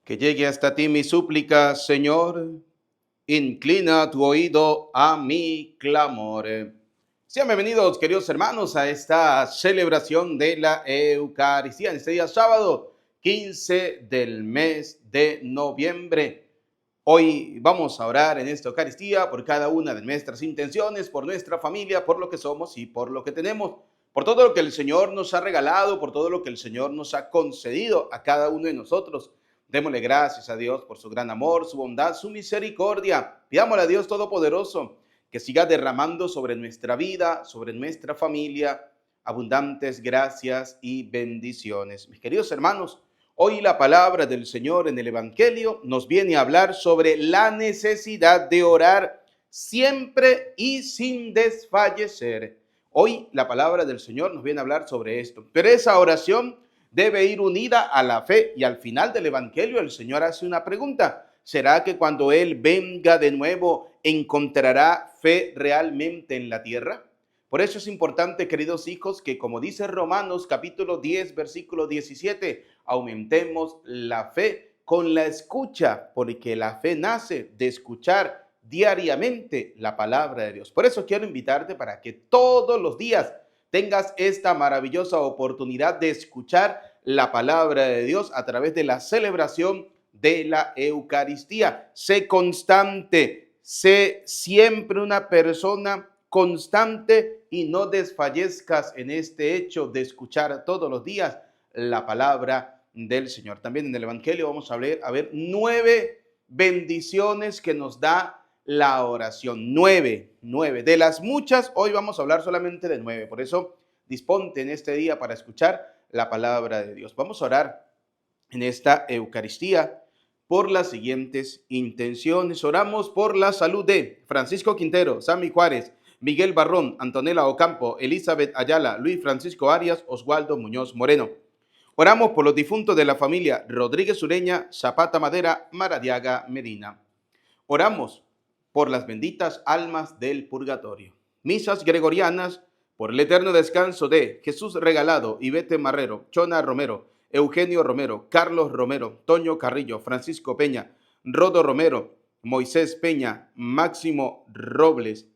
Que llegue hasta ti mi súplica, Señor. Inclina tu oído a mi clamor. Sean bienvenidos, queridos hermanos, a esta celebración de la Eucaristía en este día sábado, 15 del mes de noviembre. Hoy vamos a orar en esta Eucaristía por cada una de nuestras intenciones, por nuestra familia, por lo que somos y por lo que tenemos, por todo lo que el Señor nos ha regalado, por todo lo que el Señor nos ha concedido a cada uno de nosotros. Démosle gracias a Dios por su gran amor, su bondad, su misericordia. Pidámosle a Dios Todopoderoso que siga derramando sobre nuestra vida, sobre nuestra familia, abundantes gracias y bendiciones. Mis queridos hermanos, hoy la palabra del Señor en el Evangelio nos viene a hablar sobre la necesidad de orar siempre y sin desfallecer. Hoy la palabra del Señor nos viene a hablar sobre esto, pero esa oración debe ir unida a la fe, y al final del Evangelio el Señor hace una pregunta: ¿será que cuando Él venga de nuevo encontrará fe realmente en la tierra? Por eso es importante, queridos hijos, que como dice Romanos capítulo 10, versículo 17, aumentemos la fe con la escucha, porque la fe nace de escuchar diariamente la palabra de Dios. Por eso quiero invitarte para que todos los días tengas esta maravillosa oportunidad de escuchar la palabra de Dios a través de la celebración de la Eucaristía. Sé constante, sé siempre una persona constante y no desfallezcas en este hecho de escuchar todos los días la palabra del Señor. También en el Evangelio vamos a ver 9 bendiciones que nos da la oración. Nueve. De las muchas, hoy vamos a hablar solamente de 9. Por eso, disponte en este día para escuchar la palabra de Dios. Vamos a orar en esta Eucaristía por las siguientes intenciones. Oramos por la salud de Francisco Quintero, Sammy Juárez, Miguel Barrón, Antonella Ocampo, Elizabeth Ayala, Luis Francisco Arias, Oswaldo Muñoz Moreno. Oramos por los difuntos de la familia Rodríguez Ureña, Zapata Madera, Maradiaga Medina. Oramos por las benditas almas del purgatorio. Misas gregorianas por el eterno descanso de Jesús Regalado, Ivete Marrero, Chona Romero, Eugenio Romero, Carlos Romero, Toño Carrillo, Francisco Peña, Rodo Romero, Moisés Peña, Máximo Robles,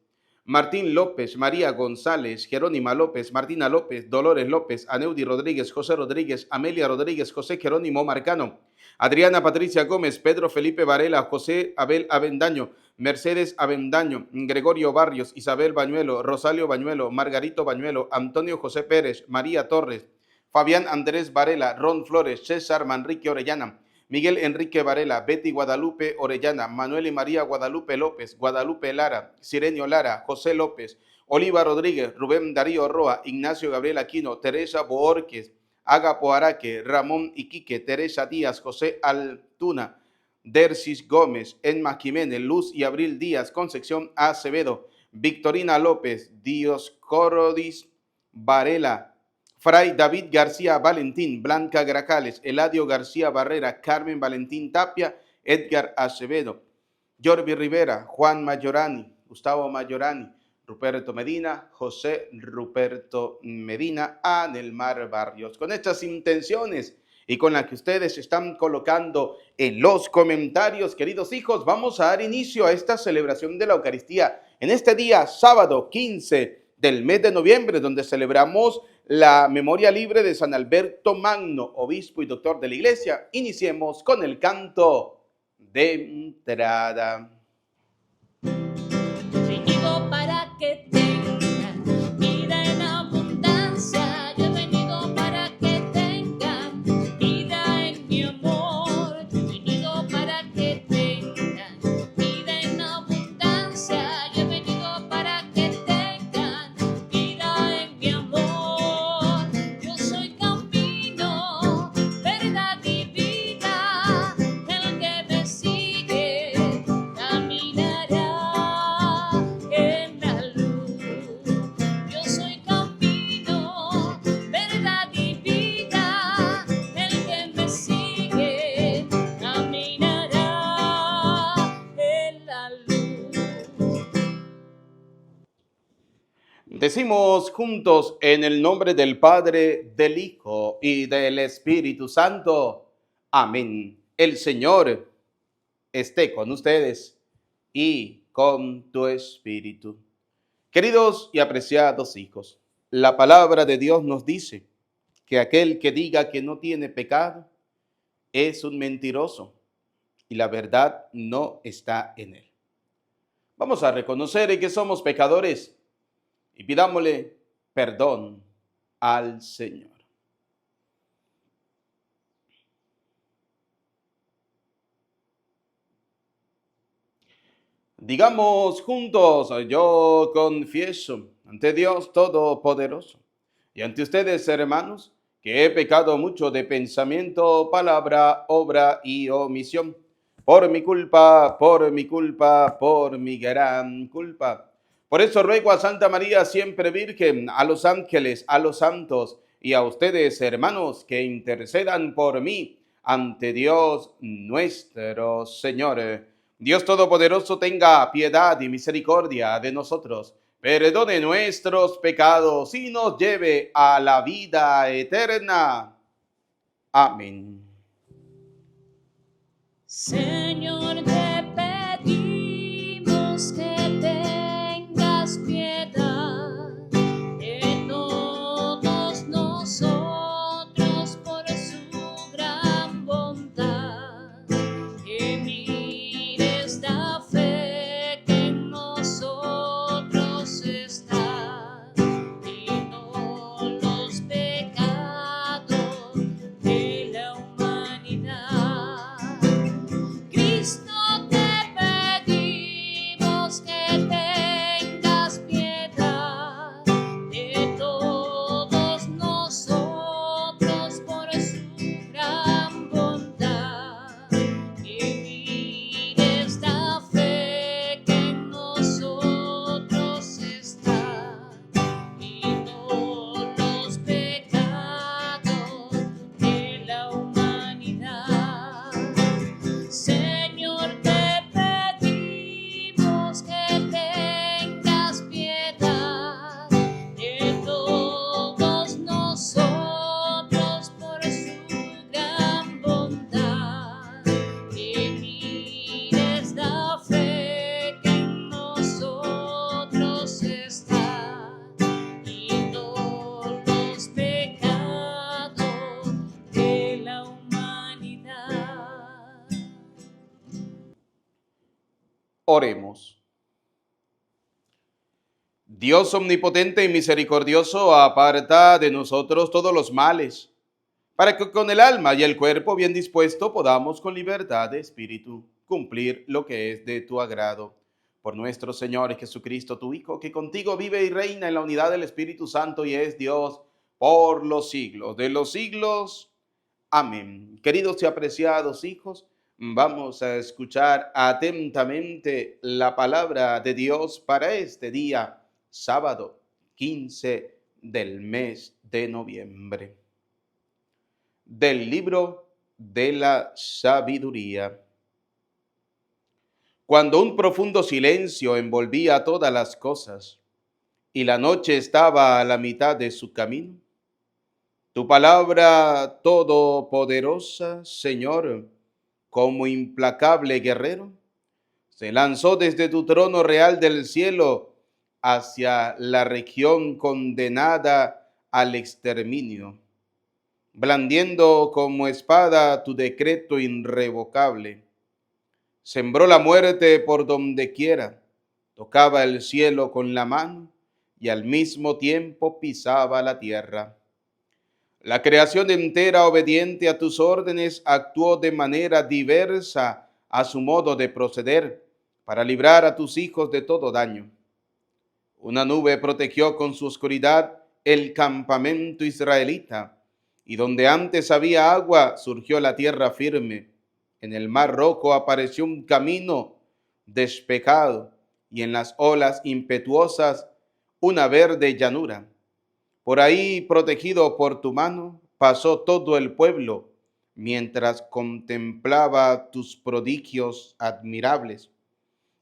Martín López, María González, Jerónima López, Martina López, Dolores López, Aneudi Rodríguez, José Rodríguez, Amelia Rodríguez, José Jerónimo Marcano, Adriana Patricia Gómez, Pedro Felipe Varela, José Abel Avendaño, Mercedes Avendaño, Gregorio Barrios, Isabel Bañuelo, Rosalio Bañuelo, Margarito Bañuelo, Antonio José Pérez, María Torres, Fabián Andrés Varela, Ron Flores, César Manrique Orellana, Miguel Enrique Varela, Betty Guadalupe Orellana, Manuel y María Guadalupe López, Guadalupe Lara, Sirenio Lara, José López, Oliva Rodríguez, Rubén Darío Roa, Ignacio Gabriel Aquino, Teresa Boorques, Agapo Araque, Ramón Iquique, Teresa Díaz, José Altuna, Dercis Gómez, Enma Jiménez, Luz y Abril Díaz, Concepción Acevedo, Victorina López, Dioscorodis Varela, Fray David García Valentín, Blanca Grajales, Eladio García Barrera, Carmen Valentín Tapia, Edgar Acevedo, Jorvi Rivera, Juan Mayorani, Gustavo Mayorani, Ruperto Medina, José Ruperto Medina, Anelmar Barrios. Con estas intenciones y con las que ustedes están colocando en los comentarios, queridos hijos, vamos a dar inicio a esta celebración de la Eucaristía en este día sábado 15 del mes de noviembre, donde celebramos la memoria libre de San Alberto Magno, obispo y doctor de la Iglesia. Iniciemos con el canto de entrada. Venido para que tengan vida en abundancia. Yo he venido para que tengan vida en mi amor. Yo he venido para que tengan vida en abundancia. Yo he venido para que tengan vida en mi amor. Yo soy camino, verdad y vida. El que me sigue caminará en la luz. Yo soy camino, verdad y vida. El que me sigue caminará en la luz. Decimos juntos en el nombre del Padre, del Hijo y del Espíritu Santo. Amén. El Señor esté con ustedes y con tu espíritu. Queridos y apreciados hijos, la palabra de Dios nos dice que aquel que diga que no tiene pecado es un mentiroso y la verdad no está en él. Vamos a reconocer que somos pecadores y pidámosle perdón al Señor. Digamos juntos, yo confieso ante Dios Todopoderoso y ante ustedes, hermanos, que he pecado mucho de pensamiento, palabra, obra y omisión. Por mi culpa, por mi culpa, por mi gran culpa. Por eso ruego a Santa María, siempre Virgen, a los ángeles, a los santos y a ustedes, hermanos, que intercedan por mí ante Dios nuestro Señor. Dios Todopoderoso tenga piedad y misericordia de nosotros, perdone nuestros pecados y nos lleve a la vida eterna. Amén. Señor, te pedimos que tengas piedad de todos nosotros por su gran bondad, que mires la fe que en nosotros está y no los pecados de la humanidad. Cristo, te pedimos que tengas piedad de todos nosotros por su gran bondad, que mires la fe que en nosotros está y no los pecados de la humanidad. Señor, te pedimos que tengas piedad de todos nosotros por su gran bondad, que mires la fe que en nosotros está y no los pecados de la humanidad. Oremos. Dios omnipotente y misericordioso, aparta de nosotros todos los males, para que con el alma y el cuerpo bien dispuesto podamos con libertad de espíritu cumplir lo que es de tu agrado. Por nuestro Señor Jesucristo, tu Hijo, que contigo vive y reina en la unidad del Espíritu Santo y es Dios por los siglos de los siglos. Amén. Queridos y apreciados hijos, vamos a escuchar atentamente la palabra de Dios para este día, sábado 15 del mes de noviembre. Del libro de la sabiduría. Cuando un profundo silencio envolvía todas las cosas y la noche estaba a la mitad de su camino, tu palabra todopoderosa, Señor, como implacable guerrero, se lanzó desde tu trono real del cielo hacia la región condenada al exterminio, blandiendo como espada tu decreto irrevocable. Sembró la muerte por donde quiera, tocaba el cielo con la mano y al mismo tiempo pisaba la tierra. La creación entera, obediente a tus órdenes, actuó de manera diversa a su modo de proceder para librar a tus hijos de todo daño. Una nube protegió con su oscuridad el campamento israelita, y donde antes había agua surgió la tierra firme. En el mar rojo apareció un camino despejado, y en las olas impetuosas una verde llanura. Por ahí, protegido por tu mano, pasó todo el pueblo, mientras contemplaba tus prodigios admirables.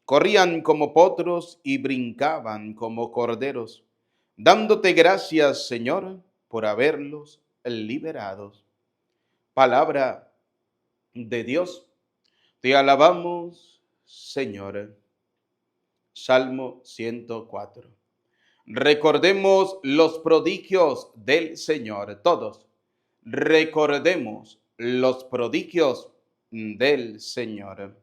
Corrían como potros y brincaban como corderos, dándote gracias, Señor, por haberlos liberado. Palabra de Dios. Te alabamos, Señor. Salmo 104. Recordemos los prodigios del Señor, todos. Recordemos los prodigios del Señor.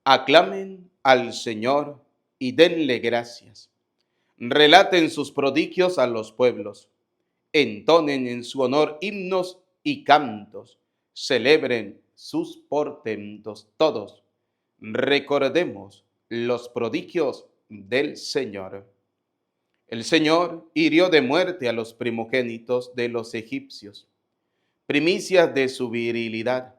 Aclamen al Señor y denle gracias. Relaten sus prodigios a los pueblos. Entonen en su honor himnos y cantos. Celebren sus portentos todos. Recordemos los prodigios del Señor. El Señor hirió de muerte a los primogénitos de los egipcios, primicias de su virilidad.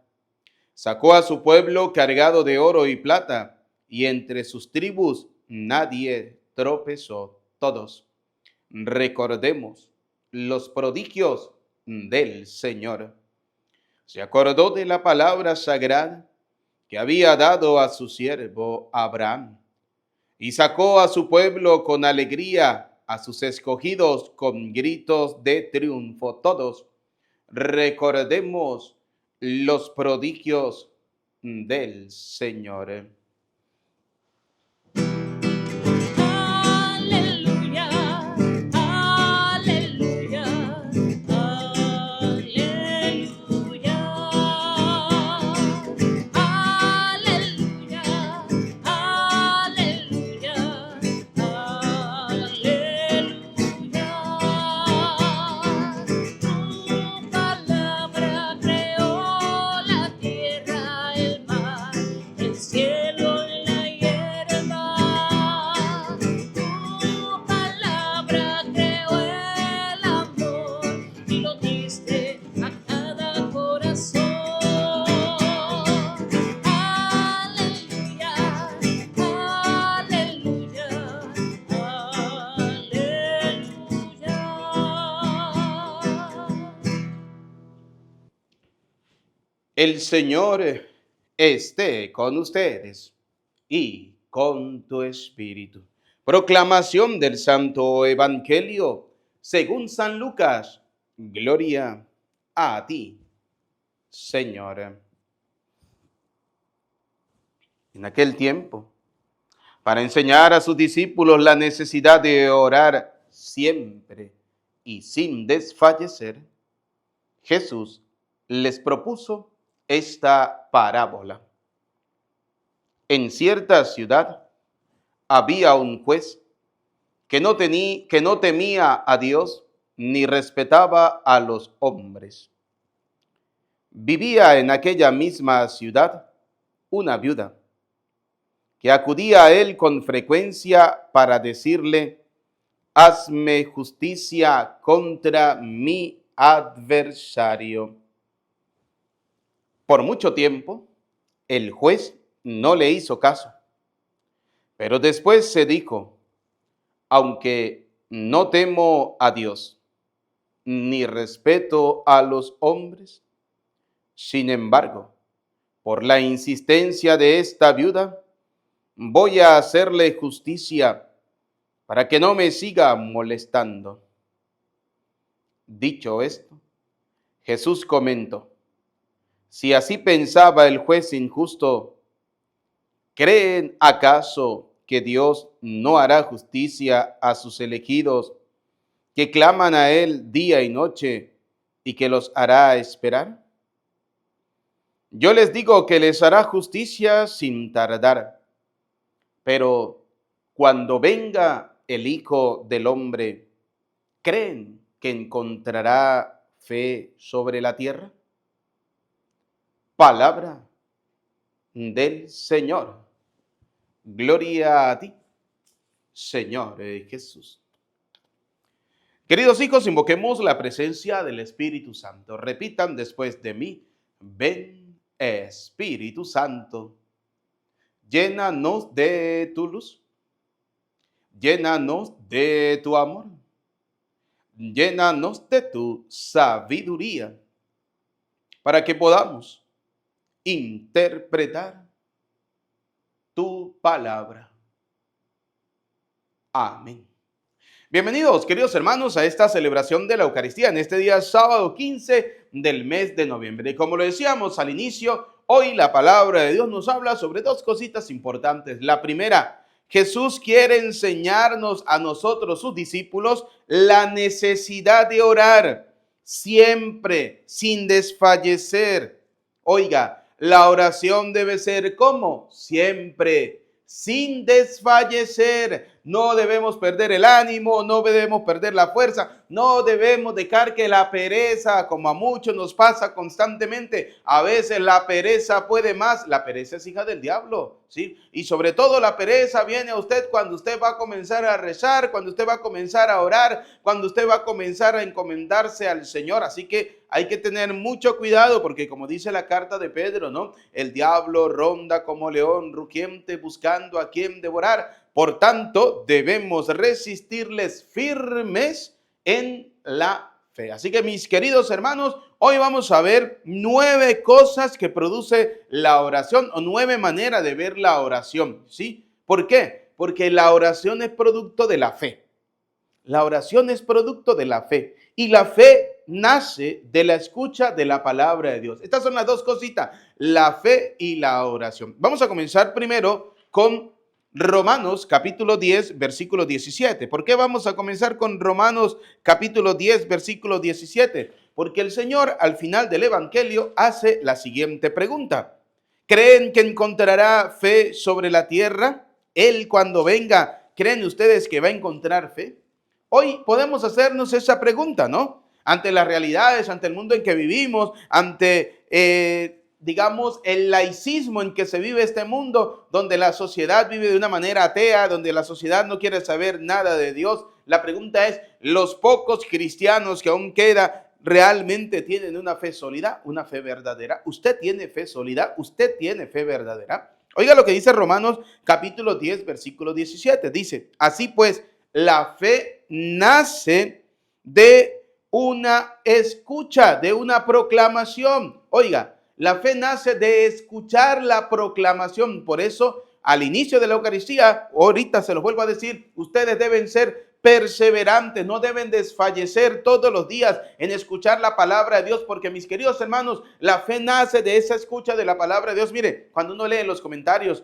Sacó a su pueblo cargado de oro y plata, y entre sus tribus nadie tropezó. Todos recordemos los prodigios del Señor. Se acordó de la palabra sagrada que había dado a su siervo Abraham, y sacó a su pueblo con alegría, a sus escogidos con gritos de triunfo. Todos recordemos los prodigios del Señor. Aleluya, aleluya, aleluya, aleluya, aleluya, aleluya. Tu palabra creó la tierra, el mar, el cielo y la hierba. Tu palabra creó el amor y lo diste a cada corazón. Aleluya, aleluya, aleluya. El Señor esté con ustedes y con tu espíritu. Proclamación del Santo Evangelio según San Lucas. Gloria a ti, Señor. En aquel tiempo, para enseñar a sus discípulos la necesidad de orar siempre y sin desfallecer, Jesús les propuso esta parábola. En cierta ciudad había un juez que no temía a Dios ni respetaba a los hombres. Vivía en aquella misma ciudad una viuda que acudía a él con frecuencia para decirle: hazme justicia contra mi adversario. Por mucho tiempo, el juez no le hizo caso, pero después se dijo: aunque no temo a Dios, ni respeto a los hombres, sin embargo, por la insistencia de esta viuda, voy a hacerle justicia para que no me siga molestando. Dicho esto, Jesús comentó: si así pensaba el juez injusto, ¿creen acaso que Dios no hará justicia a sus elegidos que claman a Él día y noche y que los hará esperar? Yo les digo que les hará justicia sin tardar. Pero cuando venga el Hijo del Hombre, ¿creen que encontrará fe sobre la tierra? Palabra del Señor. Gloria a ti, Señor Jesús. Queridos hijos, invoquemos la presencia del Espíritu Santo. Repitan después de mí: ven, Espíritu Santo, llénanos de tu luz, llénanos de tu amor, llénanos de tu sabiduría, para que podamos interpretar tu palabra. Amén. Bienvenidos, queridos hermanos, a esta celebración de la Eucaristía en este día sábado 15 del mes de noviembre. Y como lo decíamos al inicio, hoy la palabra de Dios nos habla sobre dos cositas importantes. La primera, Jesús quiere enseñarnos a nosotros, sus discípulos, la necesidad de orar siempre, sin desfallecer. Oiga, la oración debe ser ¿cómo? Siempre, sin desfallecer. No debemos perder el ánimo, no debemos perder la fuerza, no debemos dejar que la pereza, como a muchos nos pasa constantemente, a veces la pereza puede más. La pereza es hija del diablo, ¿sí? Y sobre todo la pereza viene a usted cuando usted va a comenzar a rezar, cuando usted va a comenzar a orar, cuando usted va a comenzar a encomendarse al Señor. Así que hay que tener mucho cuidado porque, como dice la carta de Pedro, ¿no? El diablo ronda como león rugiente buscando a quien devorar. Por tanto, debemos resistirles firmes en la fe. Así que, mis queridos hermanos, hoy vamos a ver 9 cosas que produce la oración o 9 maneras de ver la oración, ¿sí? ¿Por qué? Porque la oración es producto de la fe. La oración es producto de la fe y la fe nace de la escucha de la palabra de Dios. Estas son las dos cositas, la fe y la oración. Vamos a comenzar primero con Romanos capítulo 10, versículo 17. ¿Por qué vamos a comenzar con Romanos capítulo 10, versículo 17? Porque el Señor al final del Evangelio hace la siguiente pregunta. ¿Creen que encontrará fe sobre la tierra? Él cuando venga, ¿creen ustedes que va a encontrar fe? Hoy podemos hacernos esa pregunta, ¿no? Ante las realidades, ante el mundo en que vivimos, ante digamos, el laicismo en que se vive este mundo, donde la sociedad vive de una manera atea, donde la sociedad no quiere saber nada de Dios. La pregunta es, ¿los pocos cristianos que aún queda realmente tienen una fe sólida, una fe verdadera? ¿Usted tiene fe sólida? ¿Usted tiene fe verdadera? Oiga lo que dice Romanos capítulo 10, versículo 17. Dice, así pues, la fe nace de una escucha, de una proclamación. Oiga, la fe nace de escuchar la proclamación. Por eso, al inicio de la Eucaristía, ahorita se los vuelvo a decir, ustedes deben ser perseverantes, no deben desfallecer todos los días en escuchar la palabra de Dios, porque mis queridos hermanos, la fe nace de esa escucha de la palabra de Dios. Mire, cuando uno lee los comentarios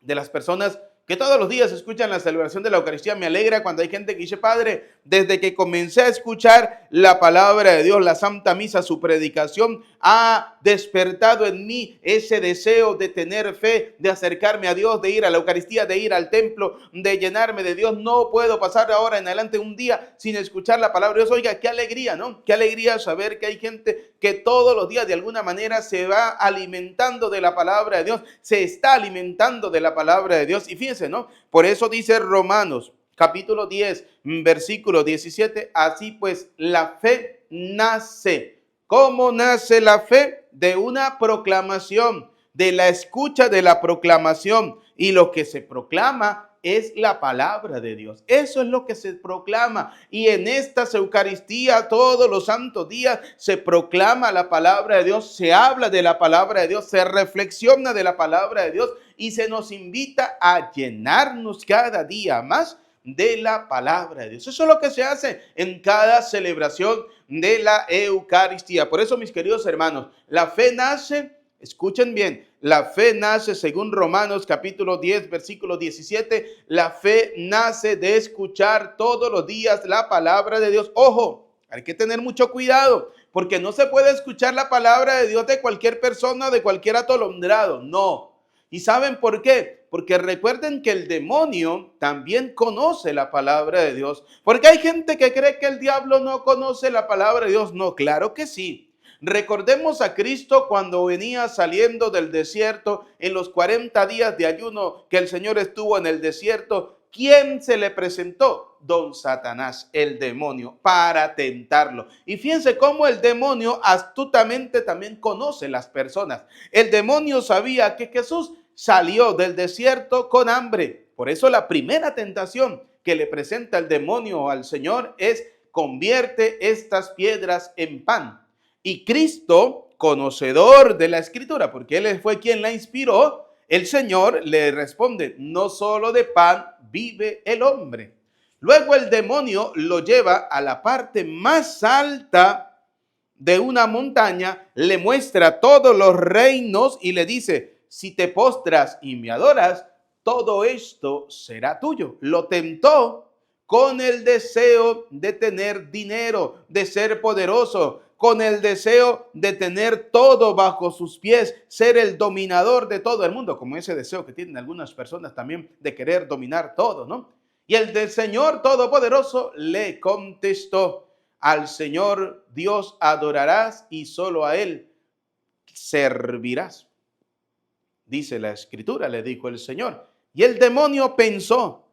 de las personas que todos los días escuchan la celebración de la Eucaristía, me alegra cuando hay gente que dice, Padre, desde que comencé a escuchar la palabra de Dios, la Santa Misa, su predicación, ha despertado en mí ese deseo de tener fe, de acercarme a Dios, de ir a la Eucaristía, de ir al templo, de llenarme de Dios. No puedo pasar ahora en adelante un día sin escuchar la palabra de Dios. Oiga, qué alegría, ¿no? Qué alegría saber que hay gente que todos los días de alguna manera se va alimentando de la palabra de Dios, se está alimentando de la palabra de Dios. Y fíjense, ¿no? Por eso dice Romanos capítulo 10, versículo 17, así pues la fe nace. ¿Cómo nace la fe? De una proclamación, de la escucha de la proclamación. Y lo que se proclama es la palabra de Dios. Eso es lo que se proclama. Y en estas Eucaristías, todos los santos días, se proclama la palabra de Dios, se habla de la palabra de Dios, se reflexiona de la palabra de Dios y se nos invita a llenarnos cada día más de la palabra de Dios. Eso es lo que se hace en cada celebración de la Eucaristía. Por eso, mis queridos hermanos, la fe nace, escuchen bien, la fe nace según Romanos capítulo 10, versículo 17, la fe nace de escuchar todos los días la palabra de Dios. Ojo, hay que tener mucho cuidado, porque no se puede escuchar la palabra de Dios de cualquier persona, de cualquier atolondrado, no. ¿Y saben por qué? Porque recuerden que el demonio también conoce la palabra de Dios. Porque hay gente que cree que el diablo no conoce la palabra de Dios. No, claro que sí. Recordemos a Cristo cuando venía saliendo del desierto en los 40 días de ayuno que el Señor estuvo en el desierto. ¿Quién se le presentó? Don Satanás, el demonio, para tentarlo. Y fíjense cómo el demonio astutamente también conoce las personas. El demonio sabía que Jesús salió del desierto con hambre. Por eso la primera tentación que le presenta el demonio al Señor es: convierte estas piedras en pan. Y Cristo, conocedor de la Escritura, porque Él fue quien la inspiró, el Señor le responde: no solo de pan vive el hombre. Luego el demonio lo lleva a la parte más alta de una montaña, le muestra todos los reinos y le dice, si te postras y me adoras, todo esto será tuyo. Lo tentó con el deseo de tener dinero, de ser poderoso, con el deseo de tener todo bajo sus pies, ser el dominador de todo el mundo, como ese deseo que tienen algunas personas también de querer dominar todo, ¿no? Y el del Señor Todopoderoso le contestó, al Señor Dios adorarás y solo a Él servirás. Dice la Escritura, le dijo el Señor. Y el demonio pensó,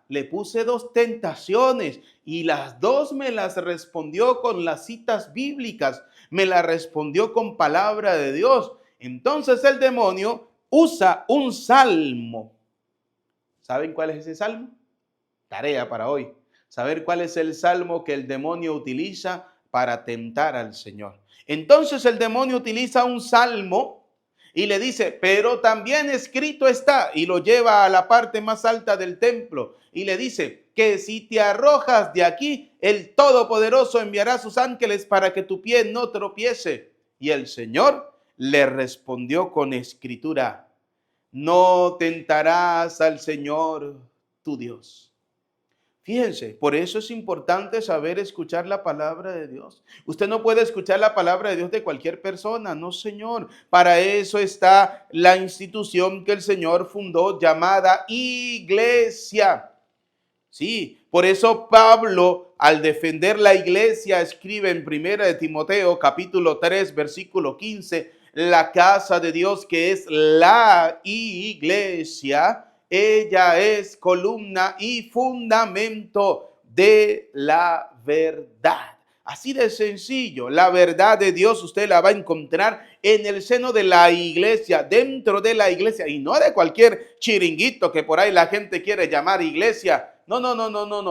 le puse dos tentaciones y las dos me las respondió con las citas bíblicas, me las respondió con palabra de Dios. Entonces el demonio usa un salmo. ¿Saben cuál es ese salmo? Tarea para hoy. Saber cuál es el salmo que el demonio utiliza para tentar al Señor. Entonces el demonio utiliza un salmo y le dice, pero también escrito está, y lo lleva a la parte más alta del templo y le dice que si te arrojas de aquí, el Todopoderoso enviará sus ángeles para que tu pie no tropiece. Y el Señor le respondió con escritura, no tentarás al Señor tu Dios. Fíjense, por eso es importante saber escuchar la palabra de Dios. Usted no puede escuchar la palabra de Dios de cualquier persona, no, señor. Para eso está la institución que el Señor fundó llamada iglesia. Sí, por eso Pablo, al defender la iglesia, escribe en 1 de Timoteo, capítulo 3, versículo 15, la casa de Dios que es la iglesia, ella es columna y fundamento de la verdad. Así de sencillo, la verdad de Dios usted la va a encontrar en el seno de la iglesia, dentro de la iglesia, y no de cualquier chiringuito que por ahí la gente quiere llamar iglesia. No,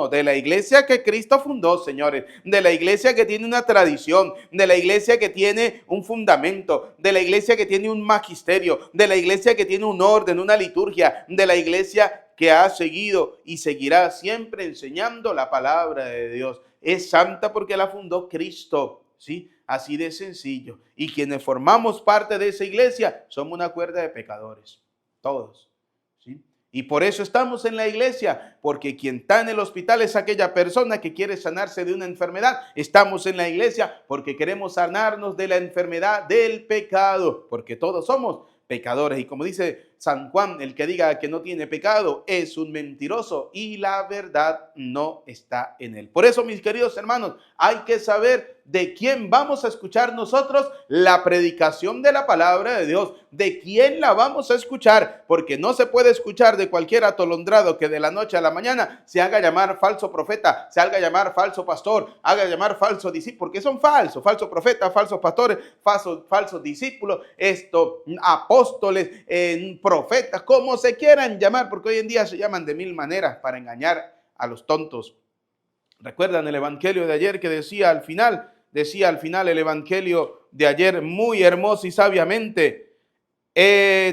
de la iglesia que Cristo fundó, señores, de la iglesia que tiene una tradición, de la iglesia que tiene un fundamento, de la iglesia que tiene un magisterio, de la iglesia que tiene un orden, una liturgia, de la iglesia que ha seguido y seguirá siempre enseñando la palabra de Dios. Es santa porque la fundó Cristo, ¿sí? Así de sencillo. Y quienes formamos parte de esa iglesia somos una cuerda de pecadores, todos, ¿sí? Y por eso estamos en la iglesia, porque quien está en el hospital es aquella persona que quiere sanarse de una enfermedad. Estamos en la iglesia porque queremos sanarnos de la enfermedad del pecado, porque todos somos pecadores. Y como dice San Juan, el que diga que no tiene pecado es un mentiroso y la verdad no está en él. Por eso, mis queridos hermanos, hay que saber de quién vamos a escuchar nosotros la predicación de la palabra de Dios, de quién la vamos a escuchar, porque no se puede escuchar de cualquier atolondrado que de la noche a la mañana se haga llamar falso profeta, se haga llamar falso pastor, haga llamar falso discípulo, porque son falsos profetas, falsos pastores, falsos discípulos, apóstoles, profetas, como se quieran llamar, porque hoy en día se llaman de mil maneras para engañar a los tontos. ¿Recuerdan el evangelio de ayer que decía al final el evangelio de ayer muy hermoso y sabiamente,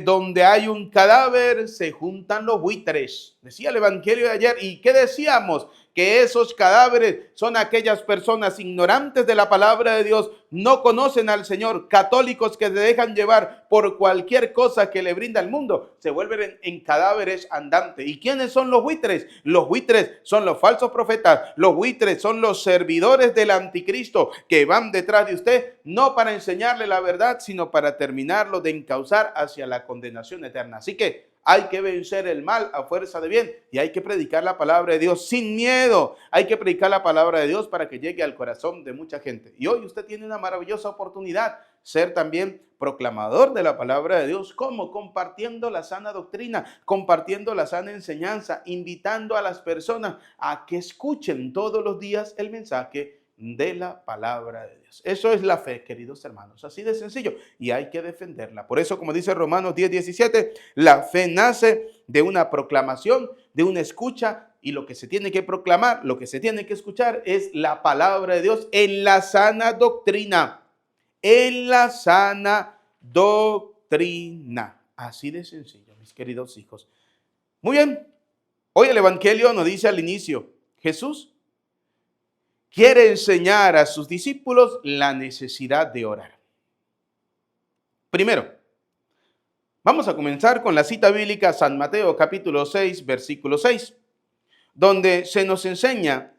donde hay un cadáver se juntan los buitres? Decía el evangelio de ayer. ¿Y qué decíamos? Que esos cadáveres son aquellas personas ignorantes de la palabra de Dios, no conocen al Señor, católicos que se dejan llevar por cualquier cosa que le brinda el mundo, se vuelven en cadáveres andantes. ¿Y quiénes son los buitres? Los buitres son los falsos profetas, los buitres son los servidores del anticristo que van detrás de usted, no para enseñarle la verdad, sino para terminarlo de encauzar hacia la condenación eterna. Así que hay que vencer el mal a fuerza de bien y hay que predicar la palabra de Dios sin miedo. Hay que predicar la palabra de Dios para que llegue al corazón de mucha gente. Y hoy usted tiene una maravillosa oportunidad, ser también proclamador de la palabra de Dios. ¿Cómo? Compartiendo la sana doctrina, compartiendo la sana enseñanza, invitando a las personas a que escuchen todos los días el mensaje de la palabra de Dios. Eso es la fe, queridos hermanos, así de sencillo, y hay que defenderla. Por eso, como dice Romanos 10:17, la fe nace de una proclamación, de una escucha, y lo que se tiene que proclamar, lo que se tiene que escuchar es la palabra de Dios en la sana doctrina, en la sana doctrina. Así de sencillo, mis queridos hijos. Muy bien. Hoy el Evangelio nos dice al inicio, Jesús quiere enseñar a sus discípulos la necesidad de orar. Primero, vamos a comenzar con la cita bíblica San Mateo capítulo 6, versículo 6, donde se nos enseña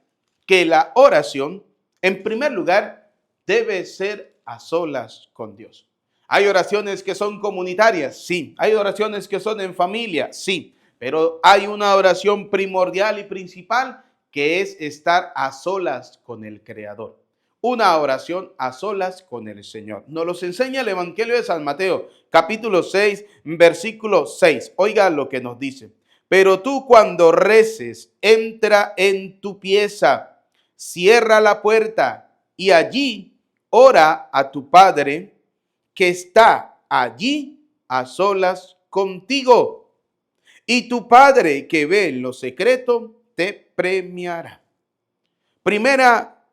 que la oración, en primer lugar, debe ser a solas con Dios. Hay oraciones que son comunitarias, sí. Hay oraciones que son en familia, sí. Pero hay una oración primordial y principal que es estar a solas con el Creador. Una oración a solas con el Señor. Nos los enseña el Evangelio de San Mateo, capítulo 6, versículo 6. Oiga lo que nos dice. Pero tú cuando reces, entra en tu pieza, cierra la puerta y allí ora a tu Padre que está allí a solas contigo. Y tu Padre que ve en lo secreto te premiará. Primera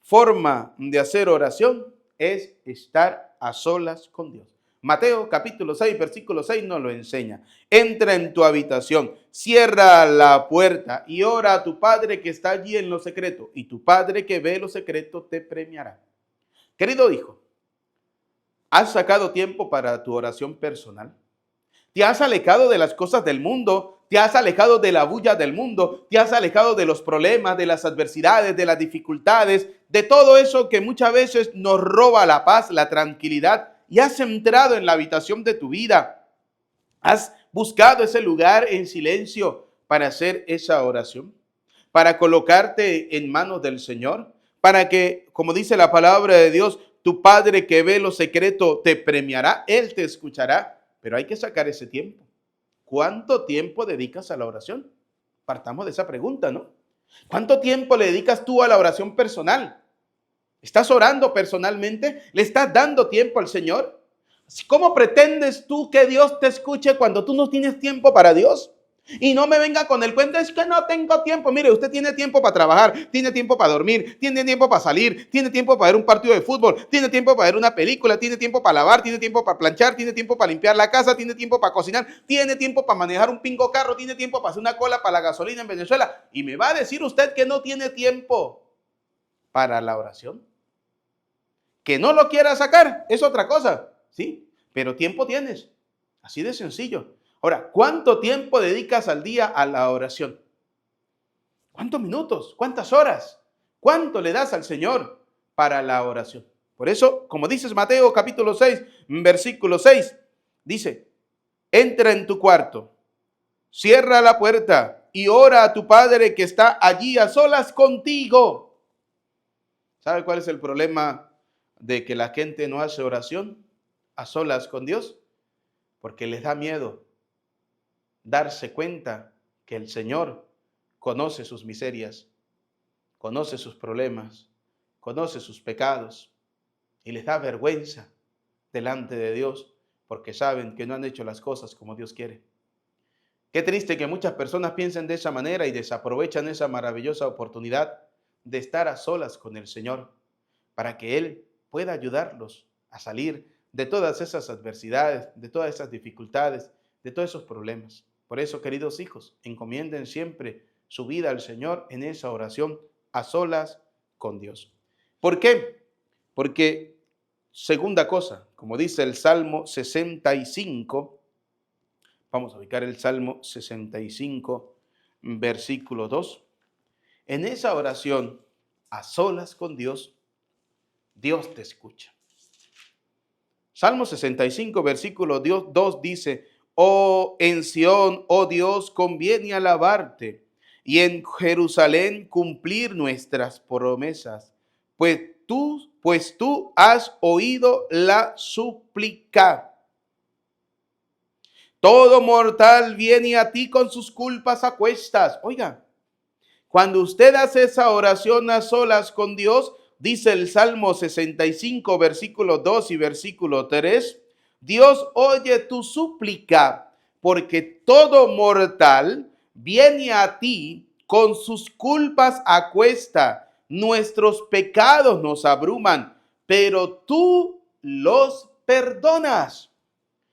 forma de hacer oración es estar a solas con Dios. Mateo capítulo 6, versículo 6 nos lo enseña. Entra en tu habitación, cierra la puerta y ora a tu Padre que está allí en lo secreto. Y tu Padre que ve lo secreto te premiará. Querido hijo, ¿has sacado tiempo para tu oración personal? ¿Te has alejado de las cosas del mundo? ¿Te has alejado de la bulla del mundo? ¿Te has alejado de los problemas, de las adversidades, de las dificultades, de todo eso que muchas veces nos roba la paz, la tranquilidad? ¿Y has entrado en la habitación de tu vida? ¿Has buscado ese lugar en silencio para hacer esa oración? ¿Para colocarte en manos del Señor? Para que, como dice la palabra de Dios, tu Padre que ve lo secreto te premiará, Él te escuchará, pero hay que sacar ese tiempo. ¿Cuánto tiempo dedicas a la oración? Partamos de esa pregunta, ¿no? ¿Cuánto tiempo le dedicas tú a la oración personal? ¿Estás orando personalmente? ¿Le estás dando tiempo al Señor? ¿Cómo pretendes tú que Dios te escuche cuando tú no tienes tiempo para Dios? Y no me venga con el cuento, es que no tengo tiempo. Mire, usted tiene tiempo para trabajar, tiene tiempo para dormir, tiene tiempo para salir, tiene tiempo para ver un partido de fútbol, tiene tiempo para ver una película, tiene tiempo para lavar, tiene tiempo para planchar, tiene tiempo para limpiar la casa, tiene tiempo para cocinar, tiene tiempo para manejar un pingo carro, tiene tiempo para hacer una cola para la gasolina en Venezuela. Y me va a decir usted que no tiene tiempo para la oración. Que no lo quiera sacar es otra cosa, ¿sí? Pero tiempo tienes, así de sencillo. Ahora, ¿cuánto tiempo dedicas al día a la oración? ¿Cuántos minutos? ¿Cuántas horas? ¿Cuánto le das al Señor para la oración? Por eso, como dices Mateo capítulo 6, versículo 6, dice, entra en tu cuarto, cierra la puerta y ora a tu Padre que está allí a solas contigo. ¿Sabe cuál es el problema de que la gente no hace oración a solas con Dios? Porque les da miedo darse cuenta que el Señor conoce sus miserias, conoce sus problemas, conoce sus pecados y les da vergüenza delante de Dios porque saben que no han hecho las cosas como Dios quiere. Qué triste que muchas personas piensen de esa manera y desaprovechan esa maravillosa oportunidad de estar a solas con el Señor para que Él pueda ayudarlos a salir de todas esas adversidades, de todas esas dificultades, de todos esos problemas. Por eso, queridos hijos, encomienden siempre su vida al Señor en esa oración a solas con Dios. ¿Por qué? Porque, segunda cosa, como dice el Salmo 65, vamos a ubicar el Salmo 65, versículo 2. En esa oración, a solas con Dios, Dios te escucha. Salmo 65, versículo 2 dice, oh, en Sión, oh Dios, conviene alabarte, y en Jerusalén cumplir nuestras promesas, pues tú has oído la súplica. Todo mortal viene a ti con sus culpas a cuestas. Oiga, cuando usted hace esa oración a solas con Dios, dice el Salmo 65, versículo 2 y versículo 3, Dios oye tu súplica, porque todo mortal viene a ti con sus culpas a cuesta. Nuestros pecados nos abruman, pero tú los perdonas.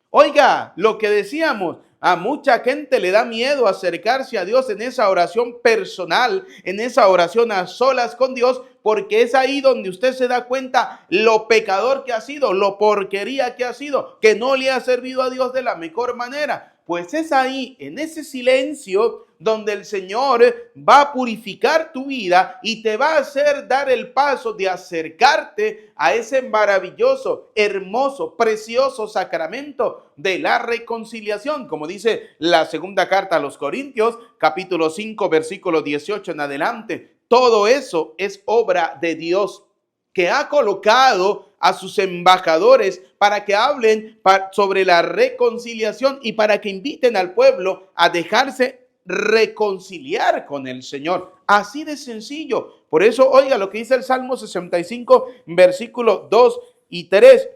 Oiga, lo que decíamos, A mucha gente le da miedo acercarse a Dios en esa oración personal, en esa oración a solas con Dios, porque es ahí donde usted se da cuenta lo pecador que ha sido, lo porquería que ha sido, que no le ha servido a Dios de la mejor manera. Pues es ahí, en ese silencio, donde el Señor va a purificar tu vida y te va a hacer dar el paso de acercarte a ese maravilloso, hermoso, precioso sacramento de la reconciliación. Como dice la segunda carta a los Corintios, capítulo 5, versículo 18 en adelante. Todo eso es obra de Dios, que ha colocado a sus embajadores para que hablen sobre la reconciliación y para que inviten al pueblo a dejarse reconciliar con el Señor. Así de sencillo. Por eso, oiga lo que dice el Salmo 65, versículos 2 y 3.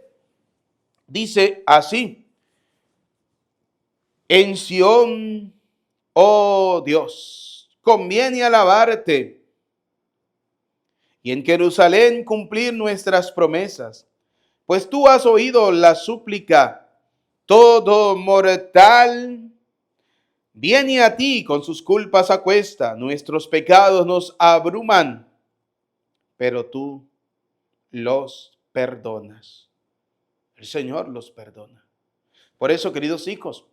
Dice así: en Sión, oh Dios, conviene alabarte, y en Jerusalén cumplir nuestras promesas. Pues tú has oído la súplica. Todo mortal viene a ti con sus culpas a cuesta. Nuestros pecados nos abruman, pero tú los perdonas. El Señor los perdona. Por eso, queridos hijos,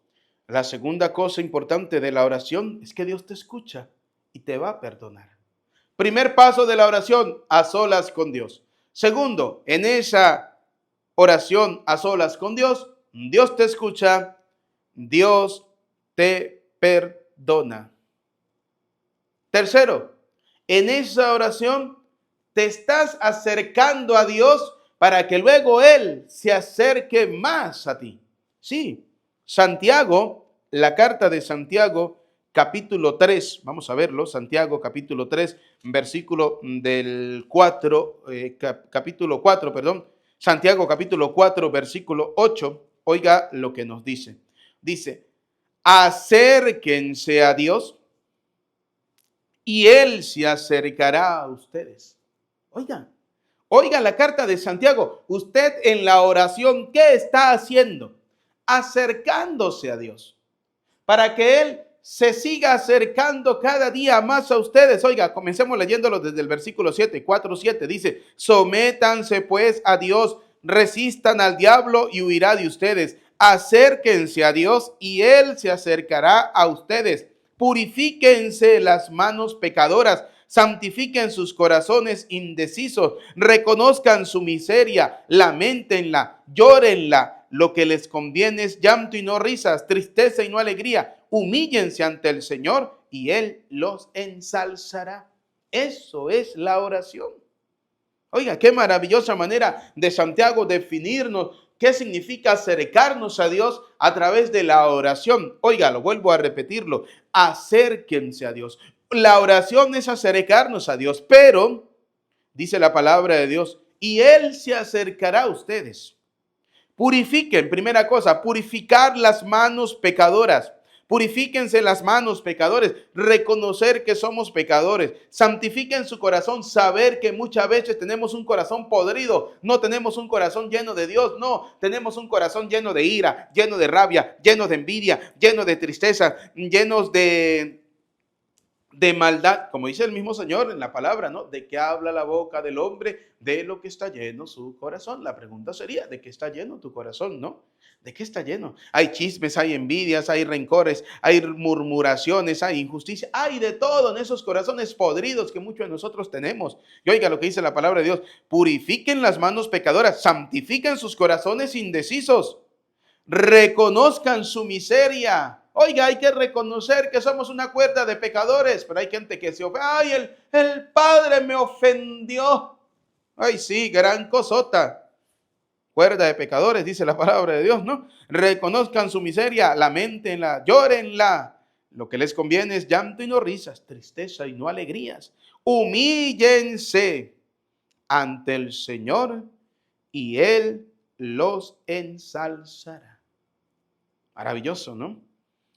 la segunda cosa importante de la oración es que Dios te escucha y te va a perdonar. Primer paso de la oración, a solas con Dios. Segundo, en esa oración a solas con Dios, Dios te escucha, Dios te perdona. Tercero, en esa oración te estás acercando a Dios para que luego Él se acerque más a ti. Sí, Santiago, la carta de Santiago, capítulo 3, vamos a verlo, Santiago capítulo 3, versículo del 4, capítulo 4, perdón, Santiago capítulo 4, versículo 8, oiga lo que nos dice. Dice, acérquense a Dios y Él se acercará a ustedes. Oiga la carta de Santiago, usted en la oración, ¿qué está haciendo? Acercándose a Dios, para que Él se siga acercando cada día más a ustedes. Oiga, comencemos leyéndolo desde el versículo 7, 4, 7. Dice, sométanse pues a Dios, resistan al diablo y huirá de ustedes. Acérquense a Dios y Él se acercará a ustedes. Purifíquense las manos pecadoras, santifiquen sus corazones indecisos, reconozcan su miseria, lamentenla, llórenla. Lo que les conviene es llanto y no risas, tristeza y no alegría. Humíllense ante el Señor y Él los ensalzará. Eso es la oración. Oiga, qué maravillosa manera de Santiago definirnos qué significa acercarnos a Dios a través de la oración. Oiga, lo vuelvo a repetirlo, acérquense a Dios. La oración es acercarnos a Dios, pero, dice la palabra de Dios, y Él se acercará a ustedes. Purifiquen, primera cosa, purificar las manos pecadoras. Purifíquense las manos pecadores, reconocer que somos pecadores, santifiquen su corazón, saber que muchas veces tenemos un corazón podrido, no tenemos un corazón lleno de Dios, no, tenemos un corazón lleno de ira, lleno de rabia, lleno de envidia, lleno de tristeza, llenos de maldad, como dice el mismo Señor en la palabra, ¿no? ¿De qué habla la boca del hombre? De lo que está lleno su corazón. La pregunta sería, ¿de qué está lleno tu corazón, no? ¿De qué está lleno? Hay chismes, hay envidias, hay rencores, hay murmuraciones, hay injusticia, hay de todo en esos corazones podridos que muchos de nosotros tenemos. Y oiga lo que dice la palabra de Dios, purifiquen las manos pecadoras, santifiquen sus corazones indecisos, reconozcan su miseria. Oiga, hay que reconocer que somos una cuerda de pecadores, pero hay gente que se ofende. Ay, el Padre me ofendió. Ay, sí, gran cosota. Cuerda de pecadores, dice la palabra de Dios, ¿no? Reconozcan su miseria, lamentenla, llórenla. Lo que les conviene es llanto y no risas, tristeza y no alegrías. Humíllense ante el Señor y Él los ensalzará. Maravilloso, ¿no?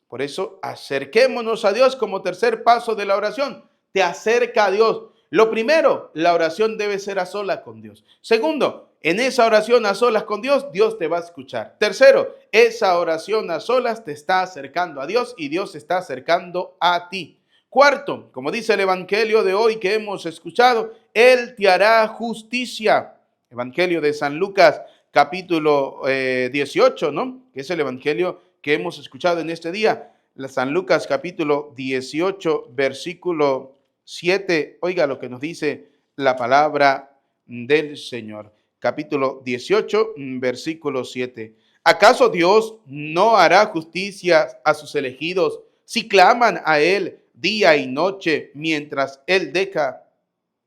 Por eso acerquémonos a Dios como tercer paso de la oración. Te acerca a Dios. Lo primero, la oración debe ser a solas con Dios. Segundo, en esa oración a solas con Dios, Dios te va a escuchar. Tercero, esa oración a solas te está acercando a Dios y Dios se está acercando a ti. Cuarto, como dice el evangelio de hoy que hemos escuchado, Él te hará justicia. Evangelio de San Lucas, capítulo 18, ¿no? Que es el evangelio que hemos escuchado en este día. San Lucas, capítulo 18, versículo 7. Oiga lo que nos dice la palabra del Señor. Capítulo 18, versículo 7. ¿Acaso Dios no hará justicia a sus elegidos si claman a Él día y noche mientras Él deja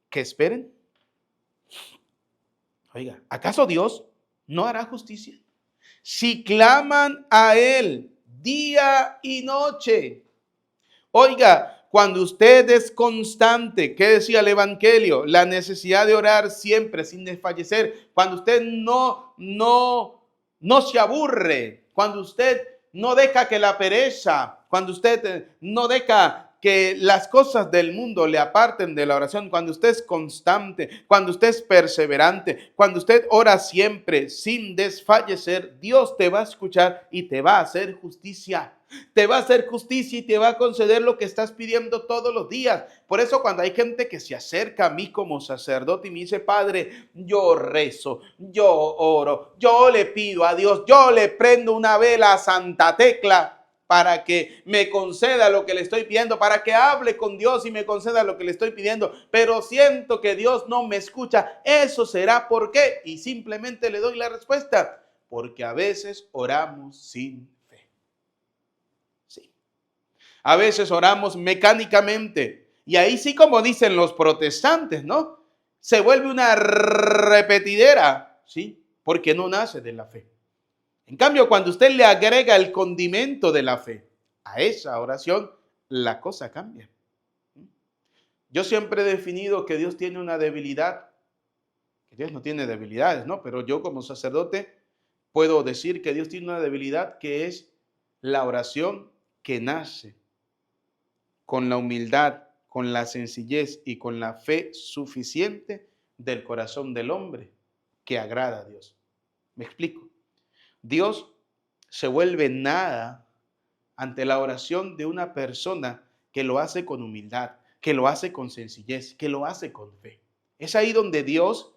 que esperen? Oiga, ¿acaso Dios no hará justicia si claman a Él día y noche? Oiga, cuando usted es constante, ¿qué decía el evangelio? La necesidad de orar siempre sin desfallecer. Cuando usted no se aburre, cuando usted no deja que la pereza, cuando usted no deja que las cosas del mundo le aparten de la oración, cuando usted es constante, cuando usted es perseverante, cuando usted ora siempre sin desfallecer, Dios te va a escuchar y te va a hacer justicia. Te va a hacer justicia y te va a conceder lo que estás pidiendo todos los días. Por eso cuando hay gente que se acerca a mí como sacerdote y me dice, Padre, yo rezo, yo oro, yo le pido a Dios, yo le prendo una vela a Santa Tecla para que me conceda lo que le estoy pidiendo, para que hable con Dios y me conceda lo que le estoy pidiendo, pero siento que Dios no me escucha. Eso será por qué. Y simplemente le doy la respuesta, porque a veces oramos sin fe. Sí. A veces oramos mecánicamente. Y ahí sí, como dicen los protestantes, ¿no? Se vuelve una repetidera, ¿sí? Porque no nace de la fe. En cambio, cuando usted le agrega el condimento de la fe a esa oración, la cosa cambia. Yo siempre he definido que Dios tiene una debilidad, que Dios no tiene debilidades, ¿no? Pero yo como sacerdote puedo decir que Dios tiene una debilidad que es la oración que nace con la humildad, con la sencillez y con la fe suficiente del corazón del hombre que agrada a Dios. ¿Me explico? Dios se vuelve nada ante la oración de una persona que lo hace con humildad, que lo hace con sencillez, que lo hace con fe. Es ahí donde Dios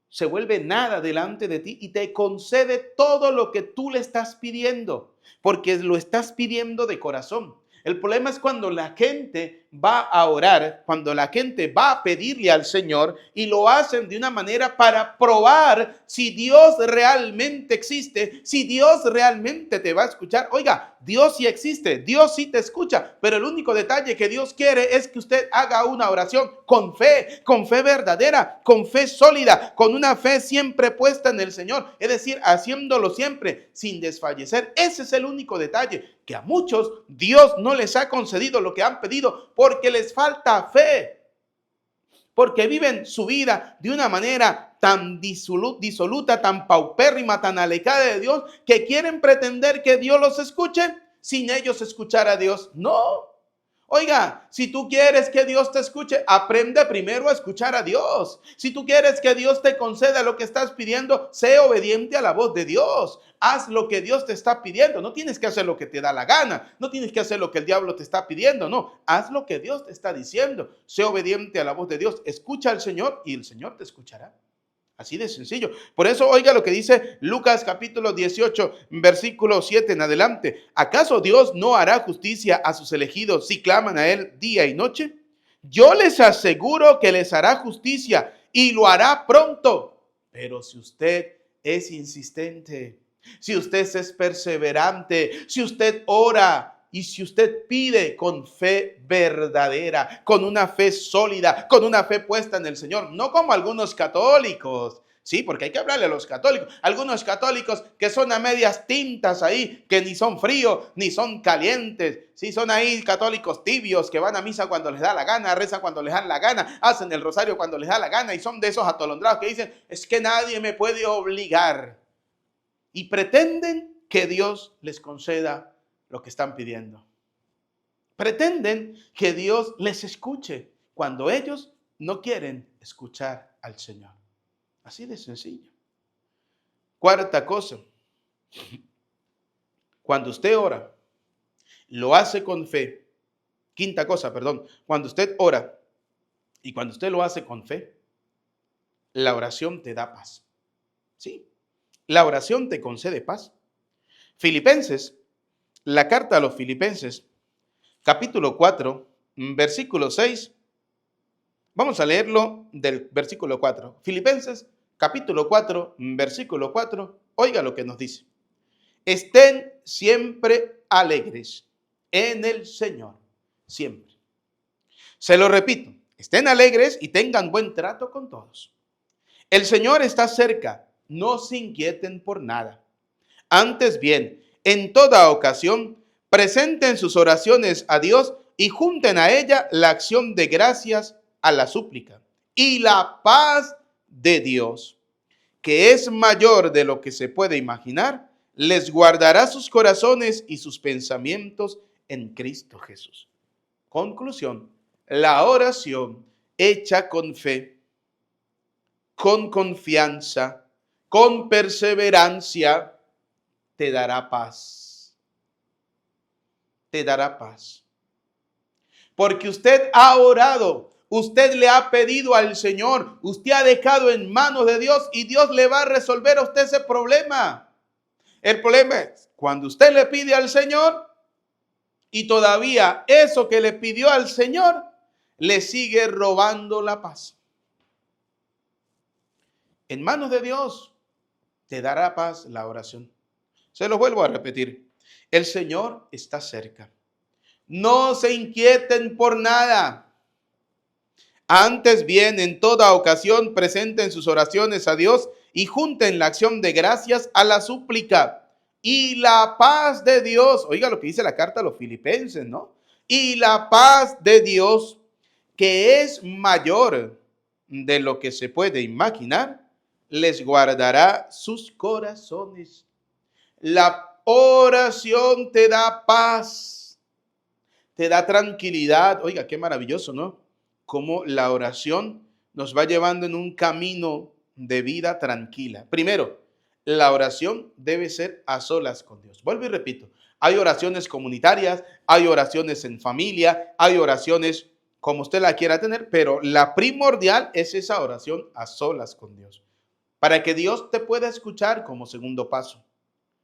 se vuelve nada delante de ti y te concede todo lo que tú le estás pidiendo, porque lo estás pidiendo de corazón. El problema es cuando la gente va a orar, cuando la gente va a pedirle al Señor y lo hacen de una manera para probar si Dios realmente existe, si Dios realmente te va a escuchar. Oiga, Dios sí existe, Dios sí te escucha, pero el único detalle que Dios quiere es que usted haga una oración con fe verdadera, con fe sólida, con una fe siempre puesta en el Señor, es decir, haciéndolo siempre sin desfallecer. Ese es el único detalle, que a muchos Dios no les ha concedido lo que han pedido porque les falta fe, porque viven su vida de una manera tan disoluta, tan paupérrima, tan alejada de Dios, que quieren pretender que Dios los escuche sin ellos escuchar a Dios. No. Oiga, si tú quieres que Dios te escuche, aprende primero a escuchar a Dios. Si tú quieres que Dios te conceda lo que estás pidiendo, sé obediente a la voz de Dios. Haz lo que Dios te está pidiendo. No tienes que hacer lo que te da la gana. No tienes que hacer lo que el diablo te está pidiendo. No, haz lo que Dios te está diciendo. Sé obediente a la voz de Dios. Escucha al Señor y el Señor te escuchará. Así de sencillo. Por eso oiga lo que dice Lucas capítulo 18, versículo 7 en adelante. ¿Acaso Dios no hará justicia a sus elegidos si claman a Él día y noche? Yo les aseguro que les hará justicia y lo hará pronto. Pero si usted es insistente, si usted es perseverante, si usted ora y si usted pide con fe verdadera, con una fe sólida, con una fe puesta en el Señor, no como algunos católicos, sí, porque hay que hablarle a los católicos, algunos católicos que son a medias tintas ahí, que ni son fríos, ni son calientes, sí, son ahí católicos tibios que van a misa cuando les da la gana, rezan cuando les da la gana, hacen el rosario cuando les da la gana y son de esos atolondrados que dicen, es que nadie me puede obligar. Y pretenden que Dios les conceda lo que están pidiendo. Pretenden que Dios les escuche cuando ellos no quieren escuchar al Señor. Así de sencillo. Cuarta cosa, cuando usted ora, lo hace con fe. Quinta cosa, perdón, cuando usted ora y cuando usted lo hace con fe, la oración te da paz. Sí, la oración te concede paz. Filipenses, la carta a los Filipenses, capítulo 4, versículo 6. Vamos a leerlo del versículo 4. Filipenses, capítulo 4, versículo 4. Oiga lo que nos dice. Estén siempre alegres en el Señor, siempre. Se lo repito, estén alegres y tengan buen trato con todos. El Señor está cerca, no se inquieten por nada. Antes bien, en toda ocasión, presenten sus oraciones a Dios y junten a ella la acción de gracias a la súplica. Y la paz de Dios, que es mayor de lo que se puede imaginar, les guardará sus corazones y sus pensamientos en Cristo Jesús. Conclusión, la oración hecha con fe, con confianza, con perseverancia, te dará paz. Te dará paz. Porque usted ha orado, usted le ha pedido al Señor, usted ha dejado en manos de Dios y Dios le va a resolver a usted ese problema. El problema es cuando usted le pide al Señor y todavía eso que le pidió al Señor le sigue robando la paz. En manos de Dios te dará paz la oración. Se lo vuelvo a repetir. El Señor está cerca. No se inquieten por nada. Antes bien, en toda ocasión, presenten sus oraciones a Dios y junten la acción de gracias a la súplica. Y la paz de Dios, oiga lo que dice la carta a los Filipenses, ¿no? Y la paz de Dios, que es mayor de lo que se puede imaginar, les guardará sus corazones. La oración te da paz, te da tranquilidad. Oiga, qué maravilloso, ¿no? Cómo la oración nos va llevando en un camino de vida tranquila. Primero, la oración debe ser a solas con Dios. Vuelvo y repito, hay oraciones comunitarias, hay oraciones en familia, hay oraciones como usted la quiera tener, pero la primordial es esa oración a solas con Dios. Para que Dios te pueda escuchar como segundo paso,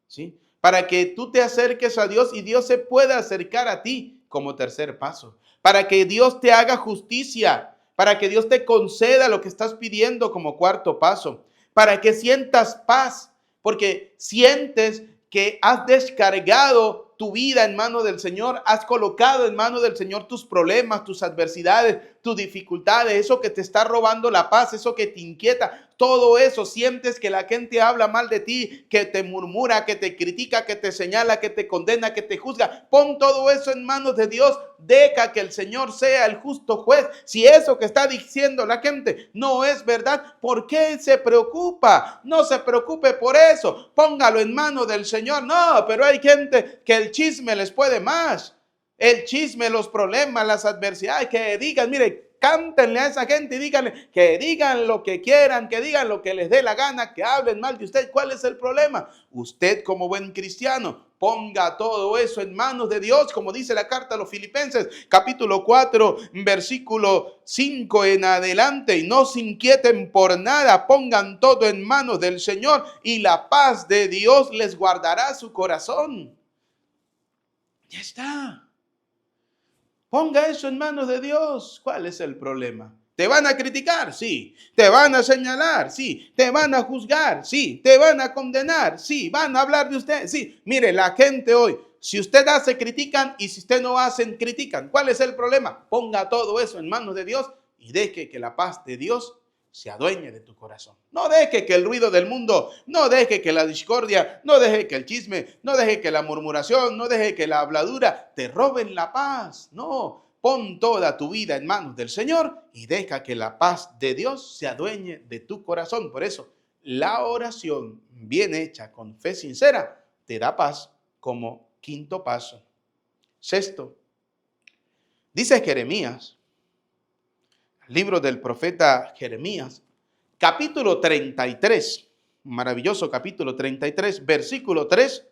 ¿sí? Para que tú te acerques a Dios y Dios se pueda acercar a ti como tercer paso. Para que Dios te haga justicia, para que Dios te conceda lo que estás pidiendo como cuarto paso. Para que sientas paz, porque sientes que has descargado tu vida en manos del Señor, has colocado en manos del Señor tus problemas, tus adversidades, tus dificultades, eso que te está robando la paz, eso que te inquieta, todo eso. Sientes que la gente habla mal de ti, que te murmura, que te critica, que te señala, que te condena, que te juzga. Pon todo eso en manos de Dios. Deja que el Señor sea el justo juez. Si eso que está diciendo la gente no es verdad, ¿por qué se preocupa? No se preocupe por eso. Póngalo en manos del Señor. No, pero hay gente que el chisme les puede más. El chisme, los problemas, las adversidades, que digan, mire, cántenle a esa gente y díganle que digan lo que quieran, que digan lo que les dé la gana, que hablen mal de usted. ¿Cuál es el problema? Usted como buen cristiano, ponga todo eso en manos de Dios, como dice la carta a los Filipenses, capítulo 4, versículo 5 en adelante, y no se inquieten por nada, pongan todo en manos del Señor y la paz de Dios les guardará su corazón. Ya está. Ponga eso en manos de Dios. ¿Cuál es el problema? ¿Te van a criticar? Sí. ¿Te van a señalar? Sí. ¿Te van a juzgar? Sí. ¿Te van a condenar? Sí. ¿Van a hablar de usted? Sí. Mire, la gente hoy, si usted hace, critican, y si usted no hace, critican. ¿Cuál es el problema? Ponga todo eso en manos de Dios y deje que la paz de Dios se adueñe de tu corazón. No deje que el ruido del mundo, no deje que la discordia, no deje que el chisme, no deje que la murmuración, no deje que la habladura te roben la paz. No, pon toda tu vida en manos del Señor y deja que la paz de Dios se adueñe de tu corazón. Por eso, la oración bien hecha con fe sincera te da paz como quinto paso. Sexto, dice Jeremías, Libro del profeta Jeremías, capítulo 33, maravilloso capítulo 33, versículo 3,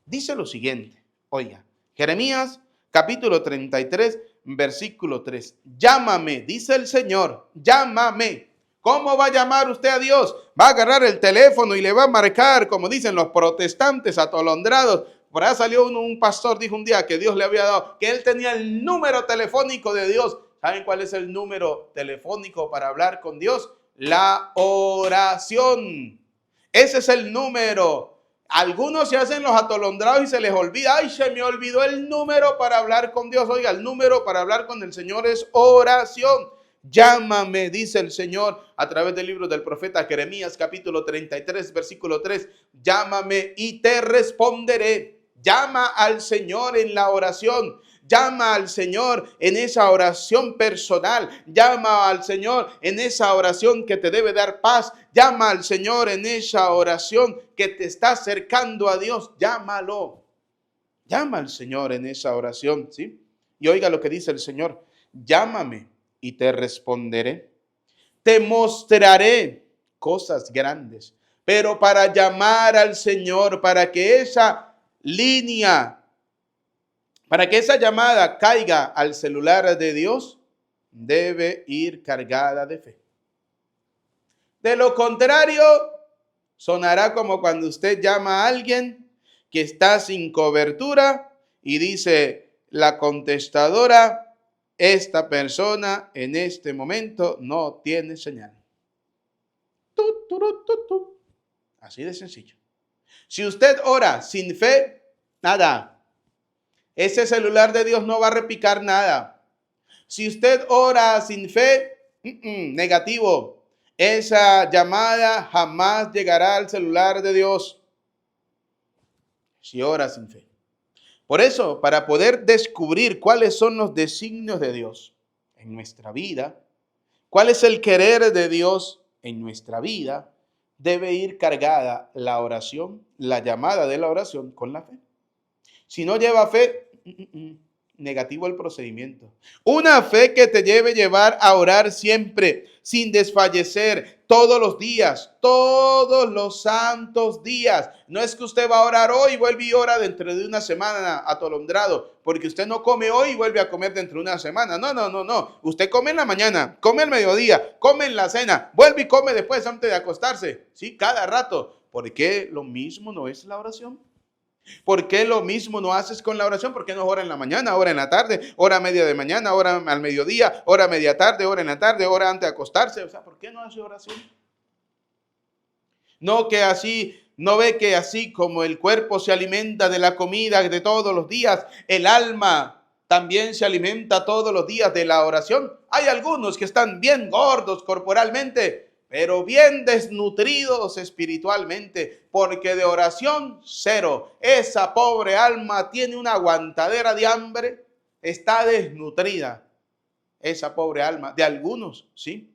dice lo siguiente. Oiga, Jeremías, capítulo 33, versículo 3. Llámame, dice el Señor, llámame. ¿Cómo va a llamar usted a Dios? Va a agarrar el teléfono y le va a marcar, como dicen los protestantes atolondrados. Por ahí salió un pastor, dijo un día que Dios le había dado, que él tenía el número telefónico de Dios. ¿Saben cuál es el número telefónico para hablar con Dios? La oración. Ese es el número. Algunos se hacen los atolondrados y se les olvida. Ay, se me olvidó el número para hablar con Dios. Oiga, el número para hablar con el Señor es oración. Llámame, dice el Señor a través del libro del profeta Jeremías, capítulo 33, versículo 3. Llámame y te responderé. Llama al Señor en la oración. Llama al Señor en esa oración personal. Llama al Señor en esa oración que te debe dar paz. Llama al Señor en esa oración que te está acercando a Dios. Llámalo. Llama al Señor en esa oración, ¿sí? Y oiga lo que dice el Señor. Llámame y te responderé. Te mostraré cosas grandes. Pero para llamar al Señor, para que esa línea, para que esa llamada caiga al celular de Dios, debe ir cargada de fe. De lo contrario, sonará como cuando usted llama a alguien que está sin cobertura y dice la contestadora, esta persona en este momento no tiene señal. Así de sencillo. Si usted ora sin fe, nada. Ese celular de Dios no va a repicar nada. Si usted ora sin fe, negativo. Esa llamada jamás llegará al celular de Dios. Si ora sin fe. Por eso, para poder descubrir cuáles son los designios de Dios en nuestra vida, cuál es el querer de Dios en nuestra vida, debe ir cargada la oración, la llamada de la oración con la fe. Si no lleva fe, negativo el procedimiento. Una fe que te llevar a orar siempre, sin desfallecer, todos los días, todos los santos días. No es que usted va a orar hoy y vuelve y ora dentro de una semana atolondrado, porque usted no come hoy y vuelve a comer dentro de una semana. No. Usted come en la mañana, come al mediodía, come en la cena, vuelve y come después antes de acostarse. Sí, cada rato. ¿Por qué lo mismo no es la oración? ¿Por qué lo mismo no haces con la oración? ¿Por qué no ora en la mañana, ora en la tarde, ora a media de mañana, ora al mediodía, ora a media tarde, ora en la tarde, ora antes de acostarse? O sea, ¿por qué no hace oración? No ve que así como el cuerpo se alimenta de la comida de todos los días, el alma también se alimenta todos los días de la oración. Hay algunos que están bien gordos corporalmente, pero bien desnutridos espiritualmente, porque de oración cero. Esa pobre alma tiene una aguantadera de hambre, está desnutrida. Esa pobre alma, de algunos, ¿sí?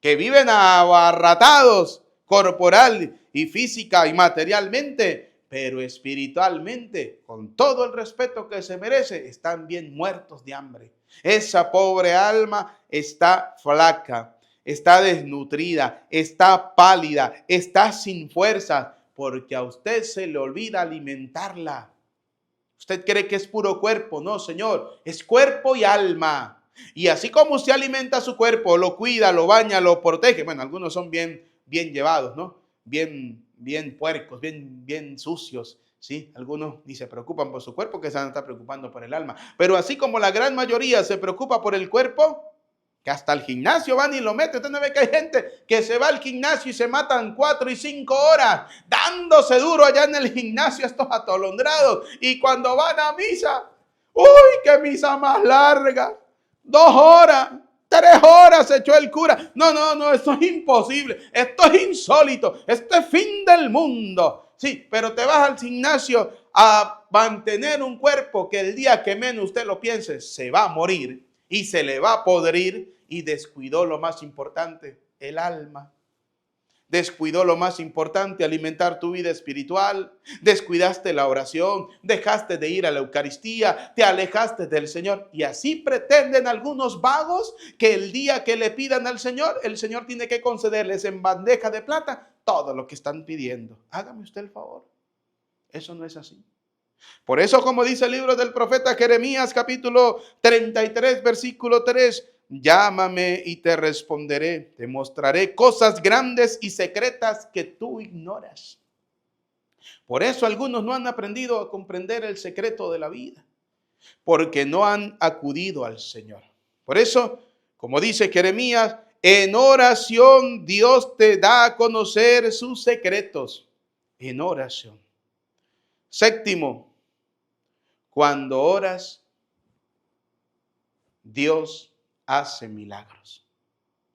Que viven abarratados corporal y física y materialmente, pero espiritualmente, con todo el respeto que se merece, están bien muertos de hambre. Esa pobre alma está flaca. Está desnutrida, está pálida, está sin fuerza, porque a usted se le olvida alimentarla. Usted cree que es puro cuerpo. No, Señor, es cuerpo y alma. Y así como usted alimenta su cuerpo, lo cuida, lo baña, lo protege. Bueno, algunos son bien llevados, ¿no? Bien puercos, bien sucios. Sí, algunos ni se preocupan por su cuerpo, que se van a estar preocupando por el alma. Pero así como la gran mayoría se preocupa por el cuerpo, que hasta el gimnasio van y lo meten. Usted no ve que hay gente que se va al gimnasio y se matan 4 y 5 horas dándose duro allá en el gimnasio, estos atolondrados. Y cuando van a misa, ¡uy, qué misa más larga! 2 horas, 3 horas se echó el cura. No, esto es imposible, esto es insólito, esto es fin del mundo. Sí, pero te vas al gimnasio a mantener un cuerpo que el día que menos usted lo piense, se va a morir y se le va a podrir, y descuidó lo más importante, el alma. descuidó lo más importante, alimentar tu vida espiritual, descuidaste la oración, dejaste de ir a la Eucaristía, te alejaste del Señor. Y así pretenden algunos vagos que el día que le pidan al Señor, el Señor tiene que concederles en bandeja de plata todo lo que están pidiendo. Hágame usted el favor. Eso no es así. Por eso, como dice el libro del profeta Jeremías, capítulo 33, versículo 3, llámame y te responderé, te mostraré cosas grandes y secretas que tú ignoras. Por eso algunos no han aprendido a comprender el secreto de la vida, porque no han acudido al Señor. Por eso, como dice Jeremías, en oración Dios te da a conocer sus secretos. En oración. Séptimo, cuando oras, Dios hace milagros.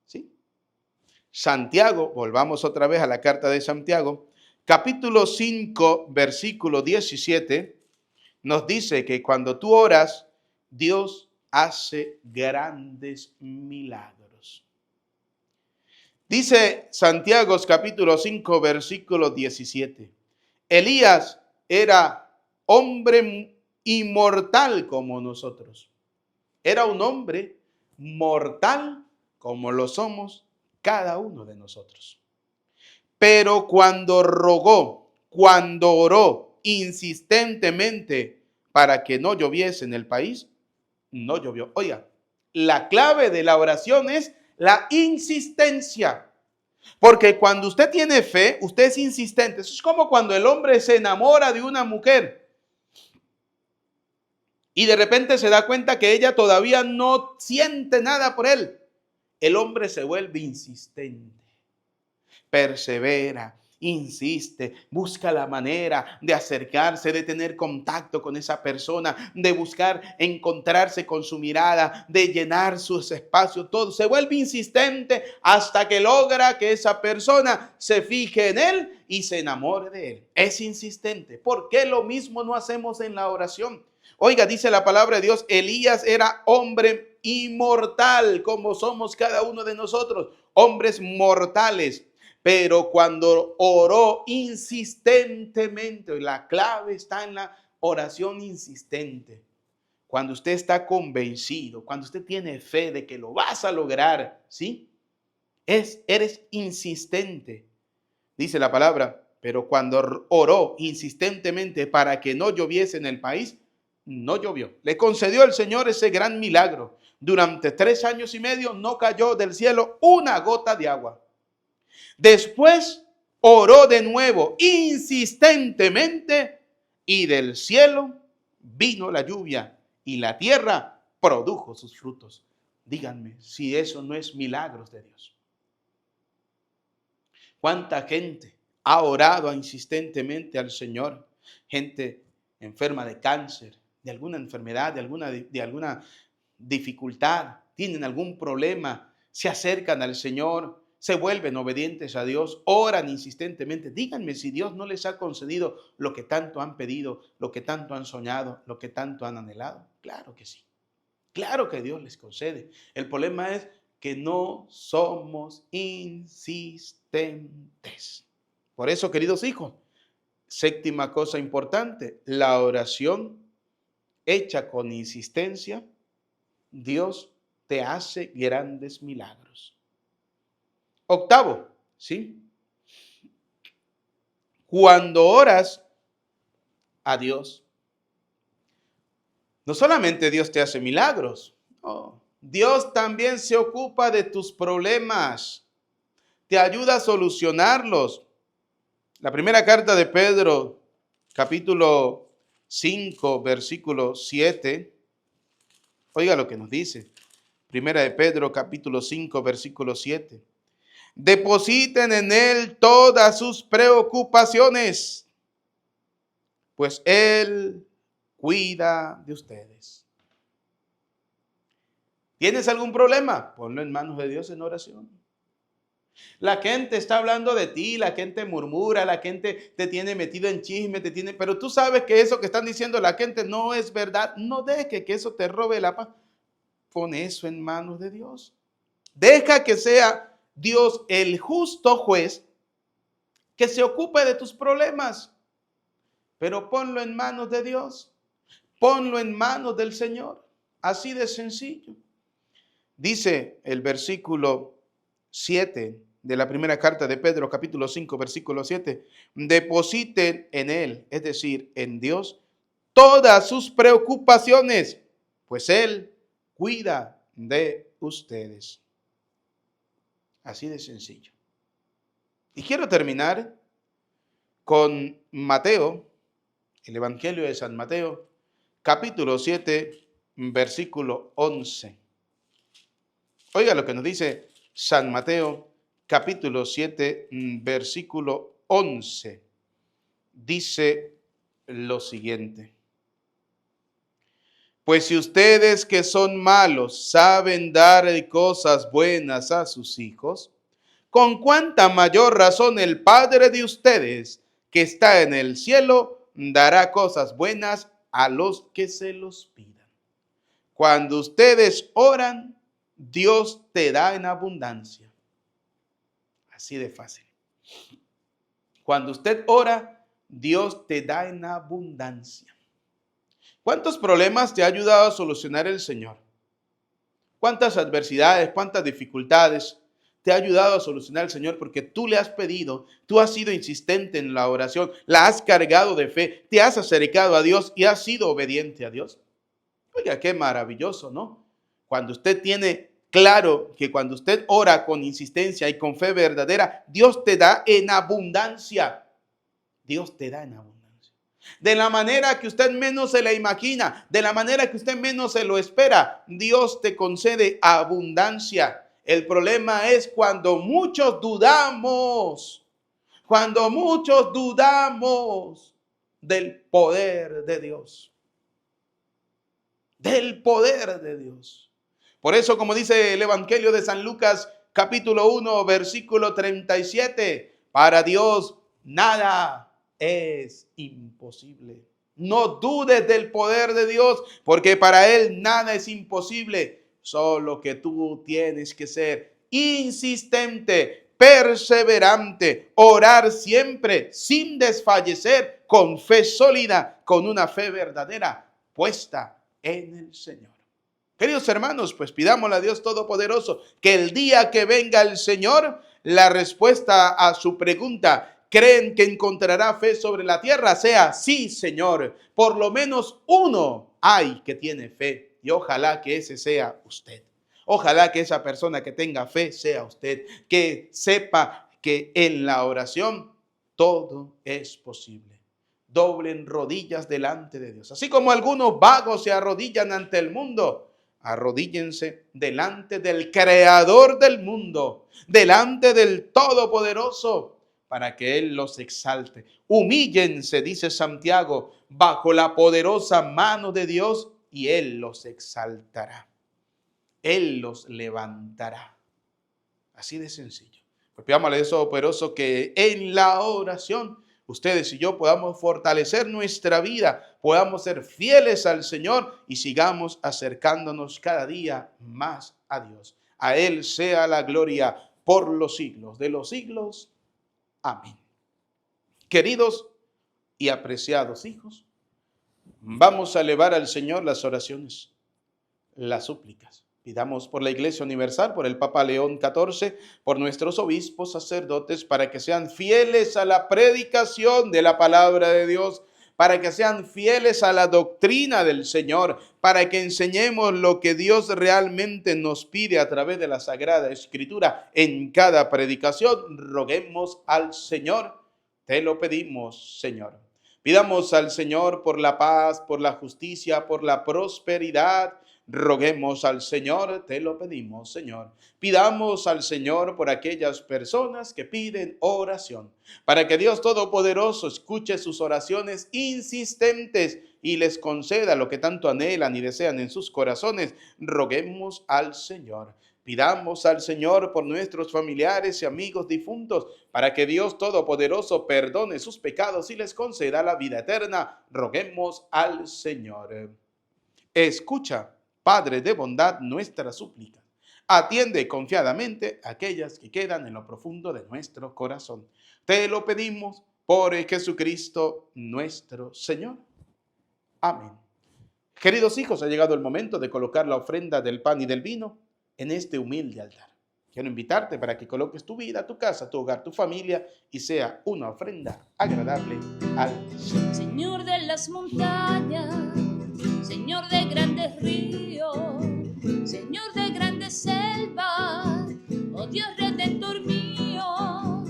¿Sí? Santiago, volvamos otra vez a la carta de Santiago, capítulo 5, versículo 17, nos dice que cuando tú oras, Dios hace grandes milagros. Dice Santiago capítulo 5, versículo 17. Elías era hombre inmortal como nosotros. Era un hombre mortal como lo somos cada uno de nosotros. Pero cuando oró insistentemente para que no lloviese en el país, no llovió. Oiga, la clave de la oración es la insistencia. Porque cuando usted tiene fe, usted es insistente. Eso es como cuando el hombre se enamora de una mujer y de repente se da cuenta que ella todavía no siente nada por él. El hombre se vuelve insistente, persevera, insiste, busca la manera de acercarse, de tener contacto con esa persona, de buscar encontrarse con su mirada, de llenar sus espacios, todo. Se vuelve insistente hasta que logra que esa persona se fije en él y se enamore de él. Es insistente. ¿Por qué lo mismo no hacemos en la oración? Oiga, dice la palabra de Dios, Elías era hombre inmortal como somos cada uno de nosotros, hombres mortales. Pero cuando oró insistentemente, la clave está en la oración insistente. Cuando usted está convencido, cuando usted tiene fe de que lo vas a lograr, ¿sí? Eres insistente. Dice la palabra, pero cuando oró insistentemente para que no lloviese en el país, no llovió. Le concedió el Señor ese gran milagro. Durante 3 años y medio no cayó del cielo una gota de agua. Después oró de nuevo insistentemente y del cielo vino la lluvia y la tierra produjo sus frutos. Díganme si eso no es milagros de Dios. ¿Cuánta gente ha orado insistentemente al Señor? Gente enferma de cáncer, de alguna enfermedad, de alguna dificultad, tienen algún problema, se acercan al Señor, se vuelven obedientes a Dios, oran insistentemente. Díganme si Dios no les ha concedido lo que tanto han pedido, lo que tanto han soñado, lo que tanto han anhelado. Claro que sí. Claro que Dios les concede. El problema es que no somos insistentes. Por eso, queridos hijos, séptima cosa importante, la oración hecha con insistencia, Dios te hace grandes milagros. Octavo, ¿sí? Cuando oras a Dios, no solamente Dios te hace milagros, no, Dios también se ocupa de tus problemas, te ayuda a solucionarlos. La primera carta de Pedro, capítulo 5, versículo 7, oiga lo que nos dice. Primera de Pedro, capítulo 5, versículo 7. Depositen en Él todas sus preocupaciones, pues Él cuida de ustedes. ¿Tienes algún problema? Ponlo en manos de Dios en oración. La gente está hablando de ti, la gente murmura, la gente te tiene metido en chisme, pero tú sabes que eso que están diciendo la gente no es verdad. No deje que eso te robe la paz. Pon eso en manos de Dios. Deja que sea Dios el justo juez que se ocupe de tus problemas, pero ponlo en manos de Dios, ponlo en manos del Señor, así de sencillo. Dice el versículo 7 de la primera carta de Pedro, capítulo 5, versículo 7, depositen en Él, es decir, en Dios, todas sus preocupaciones, pues Él cuida de ustedes. Así de sencillo. Y quiero terminar con Mateo, el Evangelio de San Mateo, capítulo 7, versículo 11. Oiga lo que nos dice San Mateo, capítulo 7, versículo 11. Dice lo siguiente. Pues si ustedes que son malos saben dar cosas buenas a sus hijos, con cuánta mayor razón el Padre de ustedes que está en el cielo dará cosas buenas a los que se los pidan. Cuando ustedes oran, Dios te da en abundancia. Así de fácil. Cuando usted ora, Dios te da en abundancia. ¿Cuántos problemas te ha ayudado a solucionar el Señor? ¿Cuántas adversidades, cuántas dificultades te ha ayudado a solucionar el Señor? Porque tú le has pedido, tú has sido insistente en la oración, la has cargado de fe, te has acercado a Dios y has sido obediente a Dios. Oiga, qué maravilloso, ¿no? Cuando usted tiene claro que cuando usted ora con insistencia y con fe verdadera, Dios te da en abundancia. Dios te da en abundancia. De la manera que usted menos se la imagina, de la manera que usted menos se lo espera, Dios te concede abundancia. El problema es cuando muchos dudamos del poder de Dios. Del poder de Dios. Por eso, como dice el Evangelio de San Lucas, capítulo 1, versículo 37, para Dios nada es imposible. No dudes del poder de Dios, porque para Él nada es imposible. Solo que tú tienes que ser insistente, perseverante, orar siempre sin desfallecer, con fe sólida, con una fe verdadera puesta en el Señor. Queridos hermanos, pues pidámosle a Dios Todopoderoso que el día que venga el Señor, la respuesta a su pregunta, ¿creen que encontrará fe sobre la tierra? Sea sí, Señor. Por lo menos uno hay que tiene fe, y ojalá que ese sea usted. Ojalá que esa persona que tenga fe sea usted, que sepa que en la oración todo es posible. Doblen rodillas delante de Dios. Así como algunos vagos se arrodillan ante el mundo, arrodíllense delante del Creador del mundo, delante del Todopoderoso, para que Él los exalte. Humíllense, dice Santiago, bajo la poderosa mano de Dios, y Él los exaltará. Él los levantará. Así de sencillo. Pues pidámosle a Dios Todopoderoso que en la oración ustedes y yo podamos fortalecer nuestra vida, podamos ser fieles al Señor y sigamos acercándonos cada día más a Dios. A Él sea la gloria por los siglos de los siglos. Amén. Queridos y apreciados hijos, vamos a elevar al Señor las oraciones, las súplicas. Pidamos por la Iglesia Universal, por el Papa León XIV, por nuestros obispos, sacerdotes, para que sean fieles a la predicación de la palabra de Dios, para que sean fieles a la doctrina del Señor, para que enseñemos lo que Dios realmente nos pide a través de la Sagrada Escritura en cada predicación. Roguemos al Señor, te lo pedimos, Señor. Pidamos al Señor por la paz, por la justicia, por la prosperidad. Roguemos al Señor, te lo pedimos, Señor. Pidamos al Señor por aquellas personas que piden oración, para que Dios Todopoderoso escuche sus oraciones insistentes y les conceda lo que tanto anhelan y desean en sus corazones. Roguemos al Señor. Pidamos al Señor por nuestros familiares y amigos difuntos, para que Dios Todopoderoso perdone sus pecados y les conceda la vida eterna. Roguemos al Señor. Escucha, Padre de bondad, nuestra súplica. Atiende confiadamente a aquellas que quedan en lo profundo de nuestro corazón. Te lo pedimos por Jesucristo nuestro Señor. Amén. Queridos hijos, ha llegado el momento de colocar la ofrenda del pan y del vino en este humilde altar. Quiero invitarte para que coloques tu vida, tu casa, tu hogar, tu familia y sea una ofrenda agradable al Señor. Señor de las montañas, Señor de grandes ríos, Señor de grandes selvas, oh Dios redentor mío,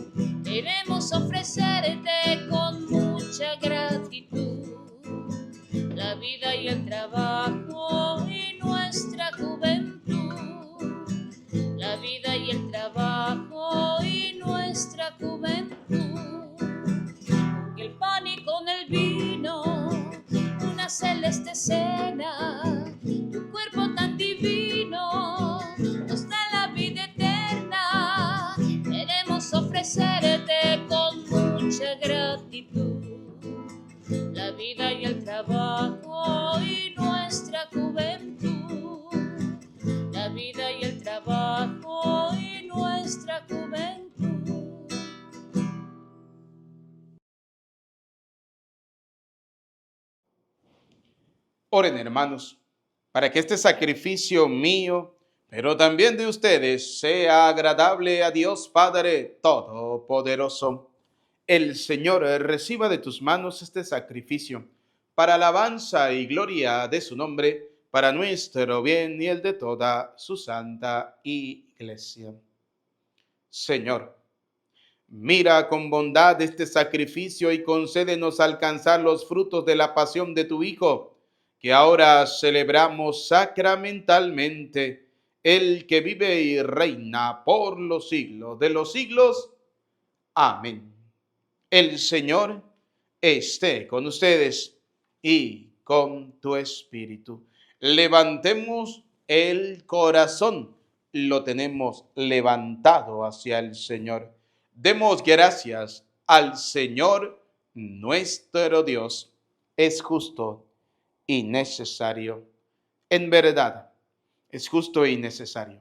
queremos ofrecerte con mucha gratitud la vida y el trabajo y nuestra juventud, la vida y el trabajo y nuestra juventud, que el pan y con el vino, una celeste cena, tu cuerpo tan divino nos da la vida eterna, queremos ofrecerte con mucha gratitud la vida y el trabajo y nuestra juventud, la vida y el trabajo y nuestra juventud. Oren, hermanos, para que este sacrificio mío, pero también de ustedes, sea agradable a Dios Padre Todopoderoso. El Señor reciba de tus manos este sacrificio para alabanza y gloria de su nombre, para nuestro bien y el de toda su santa iglesia. Señor, mira con bondad este sacrificio y concédenos alcanzar los frutos de la pasión de tu Hijo, que ahora celebramos sacramentalmente, el que vive y reina por los siglos de los siglos. Amén. El Señor esté con ustedes y con tu espíritu. Levantemos el corazón. Lo tenemos levantado hacia el Señor. Demos gracias al Señor nuestro Dios. Es justo y necesario. En verdad, es justo y necesario.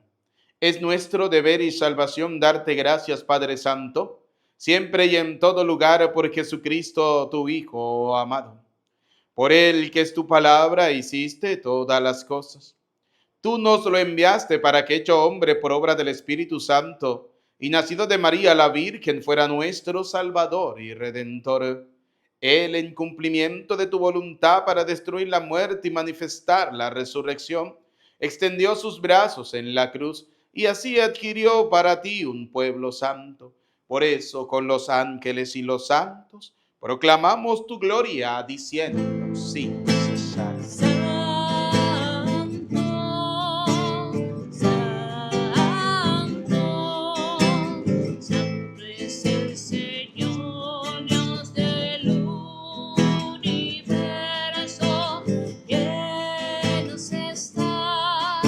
Es nuestro deber y salvación darte gracias, Padre Santo, siempre y en todo lugar por Jesucristo, tu Hijo amado. Por Él, que es tu palabra, hiciste todas las cosas. Tú nos lo enviaste para que, hecho hombre por obra del Espíritu Santo, y nacido de María la Virgen, fuera nuestro Salvador y Redentor. Él, en cumplimiento de tu voluntad para destruir la muerte y manifestar la resurrección, extendió sus brazos en la cruz y así adquirió para ti un pueblo santo. Por eso, con los ángeles y los santos, proclamamos tu gloria, diciendo sin cesar: Santo, Santo, Santo es el Señor, Dios del universo, llenos está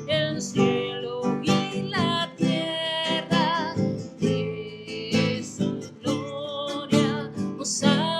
el cielo y la tierra de su gloria. Hosana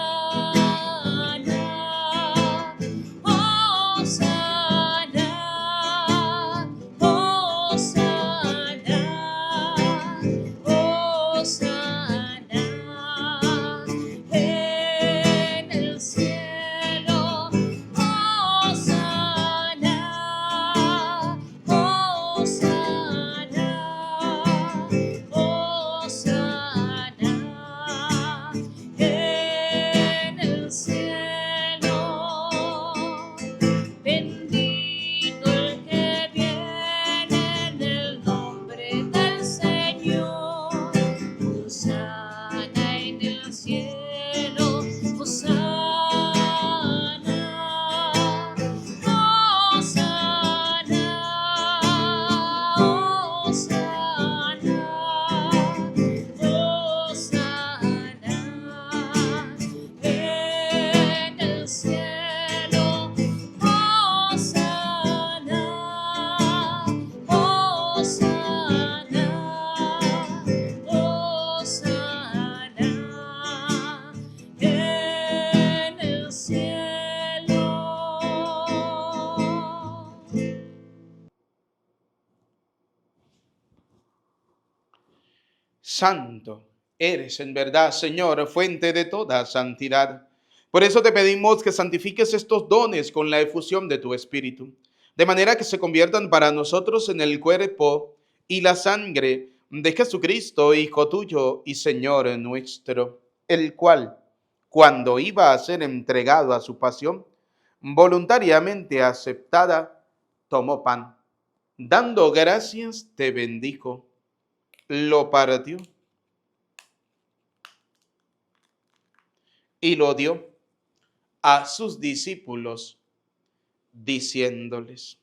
Santo eres en verdad, Señor, fuente de toda santidad. Por eso te pedimos que santifiques estos dones con la efusión de tu Espíritu, de manera que se conviertan para nosotros en el cuerpo y la sangre de Jesucristo, Hijo tuyo y Señor nuestro, el cual, cuando iba a ser entregado a su pasión, voluntariamente aceptada, tomó pan. Dando gracias, te bendijo, lo partió y lo dio a sus discípulos, diciéndoles: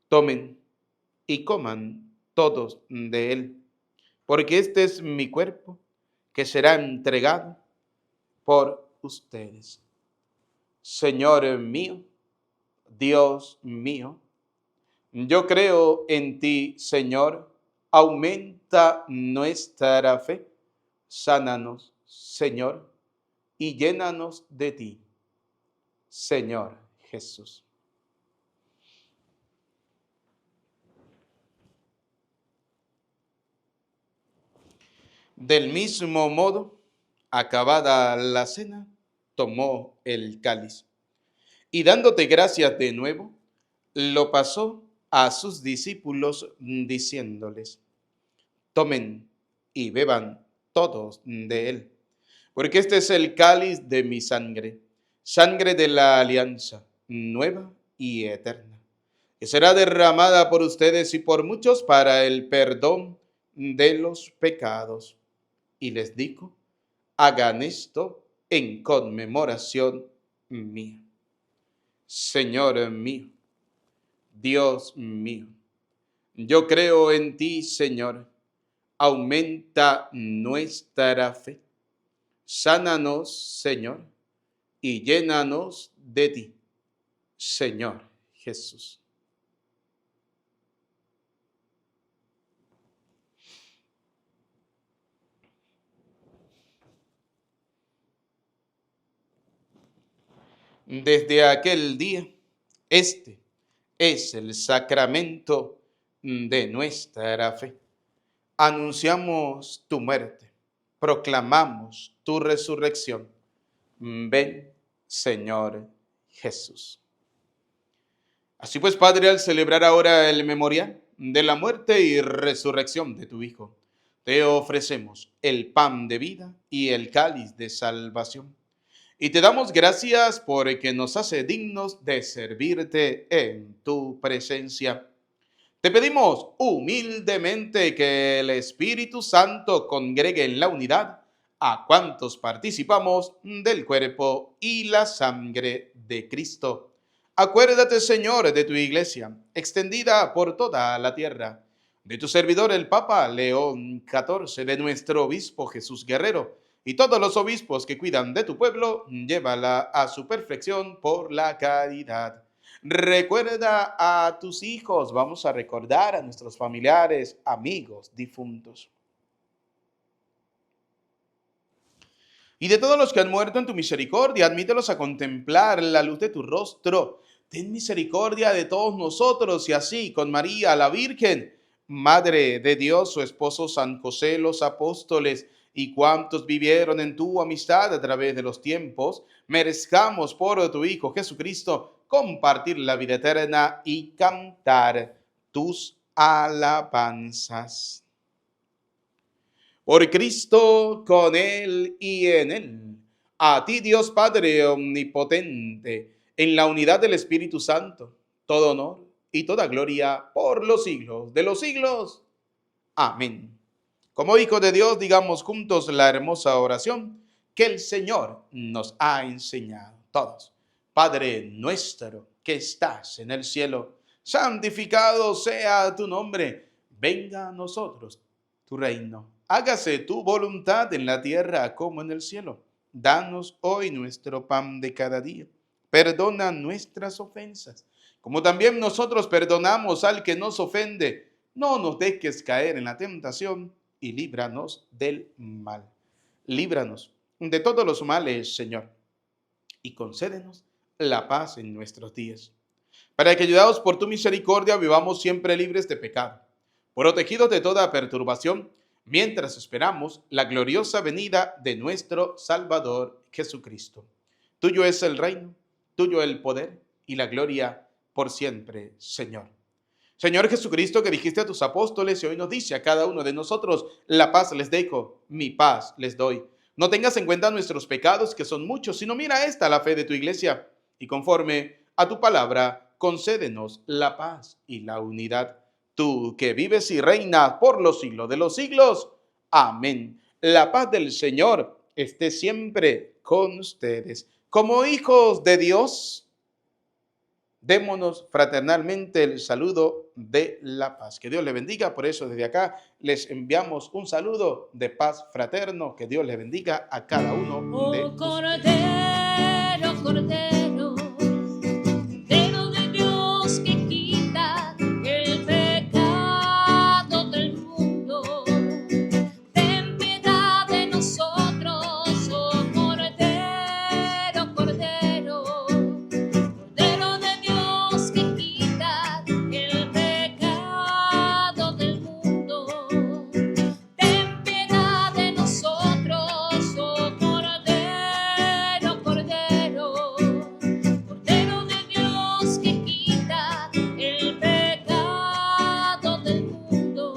tomen y coman todos de él, porque este es mi cuerpo, que será entregado por ustedes. Señor mío, Dios mío, yo creo en ti, Señor, aumenta nuestra fe, sánanos, Señor, y llénanos de ti, Señor Jesús. Del mismo modo, acabada la cena, tomó el cáliz y dándote gracias de nuevo, lo pasó a sus discípulos diciéndoles: tomen y beban todos de él, porque este es el cáliz de mi sangre, sangre de la alianza nueva y eterna, que será derramada por ustedes y por muchos para el perdón de los pecados. Y les dijo: hagan esto en conmemoración mía. Señor mío, Dios mío, yo creo en ti, Señor, aumenta nuestra fe. Sánanos, Señor, y llénanos de ti, Señor Jesús. Desde aquel día, este es el sacramento de nuestra fe. Anunciamos tu muerte, proclamamos tu resurrección. Ven, Señor Jesús. Así pues, Padre, al celebrar ahora el memorial de la muerte y resurrección de tu Hijo, te ofrecemos el pan de vida y el cáliz de salvación. Y te damos gracias porque nos hace dignos de servirte en tu presencia. Te pedimos humildemente que el Espíritu Santo congregue en la unidad a cuantos participamos del cuerpo y la sangre de Cristo. Acuérdate, Señor, de tu iglesia, extendida por toda la tierra, de tu servidor el Papa León XIV, de nuestro obispo Jesús Guerrero, y todos los obispos que cuidan de tu pueblo, llévala a su perfección por la caridad. Recuerda a tus hijos, vamos a recordar a nuestros familiares, amigos, difuntos. Y de todos los que han muerto en tu misericordia, admítelos a contemplar la luz de tu rostro. Ten misericordia de todos nosotros y así con María, la Virgen, Madre de Dios, su esposo San José, los apóstoles y cuantos vivieron en tu amistad a través de los tiempos, merezcamos por tu Hijo Jesucristo compartir la vida eterna y cantar tus alabanzas. Por Cristo, con Él y en Él. A ti, Dios Padre omnipotente, en la unidad del Espíritu Santo, todo honor y toda gloria por los siglos de los siglos. Amén. Como hijos de Dios, digamos juntos la hermosa oración que el Señor nos ha enseñado. Todos. Padre nuestro que estás en el cielo, santificado sea tu nombre. Venga a nosotros tu reino. Hágase tu voluntad en la tierra como en el cielo. Danos hoy nuestro pan de cada día. Perdona nuestras ofensas, como también nosotros perdonamos al que nos ofende. No nos dejes caer en la tentación y líbranos del mal. Líbranos de todos los males, Señor, y concédenos la paz en nuestros días, para que, ayudados por tu misericordia, vivamos siempre libres de pecado, protegidos de toda perturbación mientras esperamos la gloriosa venida de nuestro Salvador Jesucristo. Tuyo es el reino, tuyo el poder y la gloria por siempre, Señor. Señor Jesucristo, que dijiste a tus apóstoles y hoy nos dice a cada uno de nosotros, la paz les dejo, mi paz les doy. No tengas en cuenta nuestros pecados, que son muchos, sino mira esta, la fe de tu iglesia, y conforme a tu palabra, concédenos la paz y la unidad. Tú que vives y reinas por los siglos de los siglos. Amén. La paz del Señor esté siempre con ustedes. Como hijos de Dios, démonos fraternalmente el saludo de la paz. Que Dios le bendiga. Por eso desde acá les enviamos un saludo de paz fraterno. Que Dios le bendiga a cada uno de Oh, ustedes. Cordero, Cordero, Cordero de Dios que quita el pecado del mundo, ten piedad de nosotros, oh Cordero, Cordero, Cordero de Dios que quita el pecado del mundo, ten piedad de nosotros, oh Cordero, Cordero, Cordero de Dios que quita el pecado del mundo,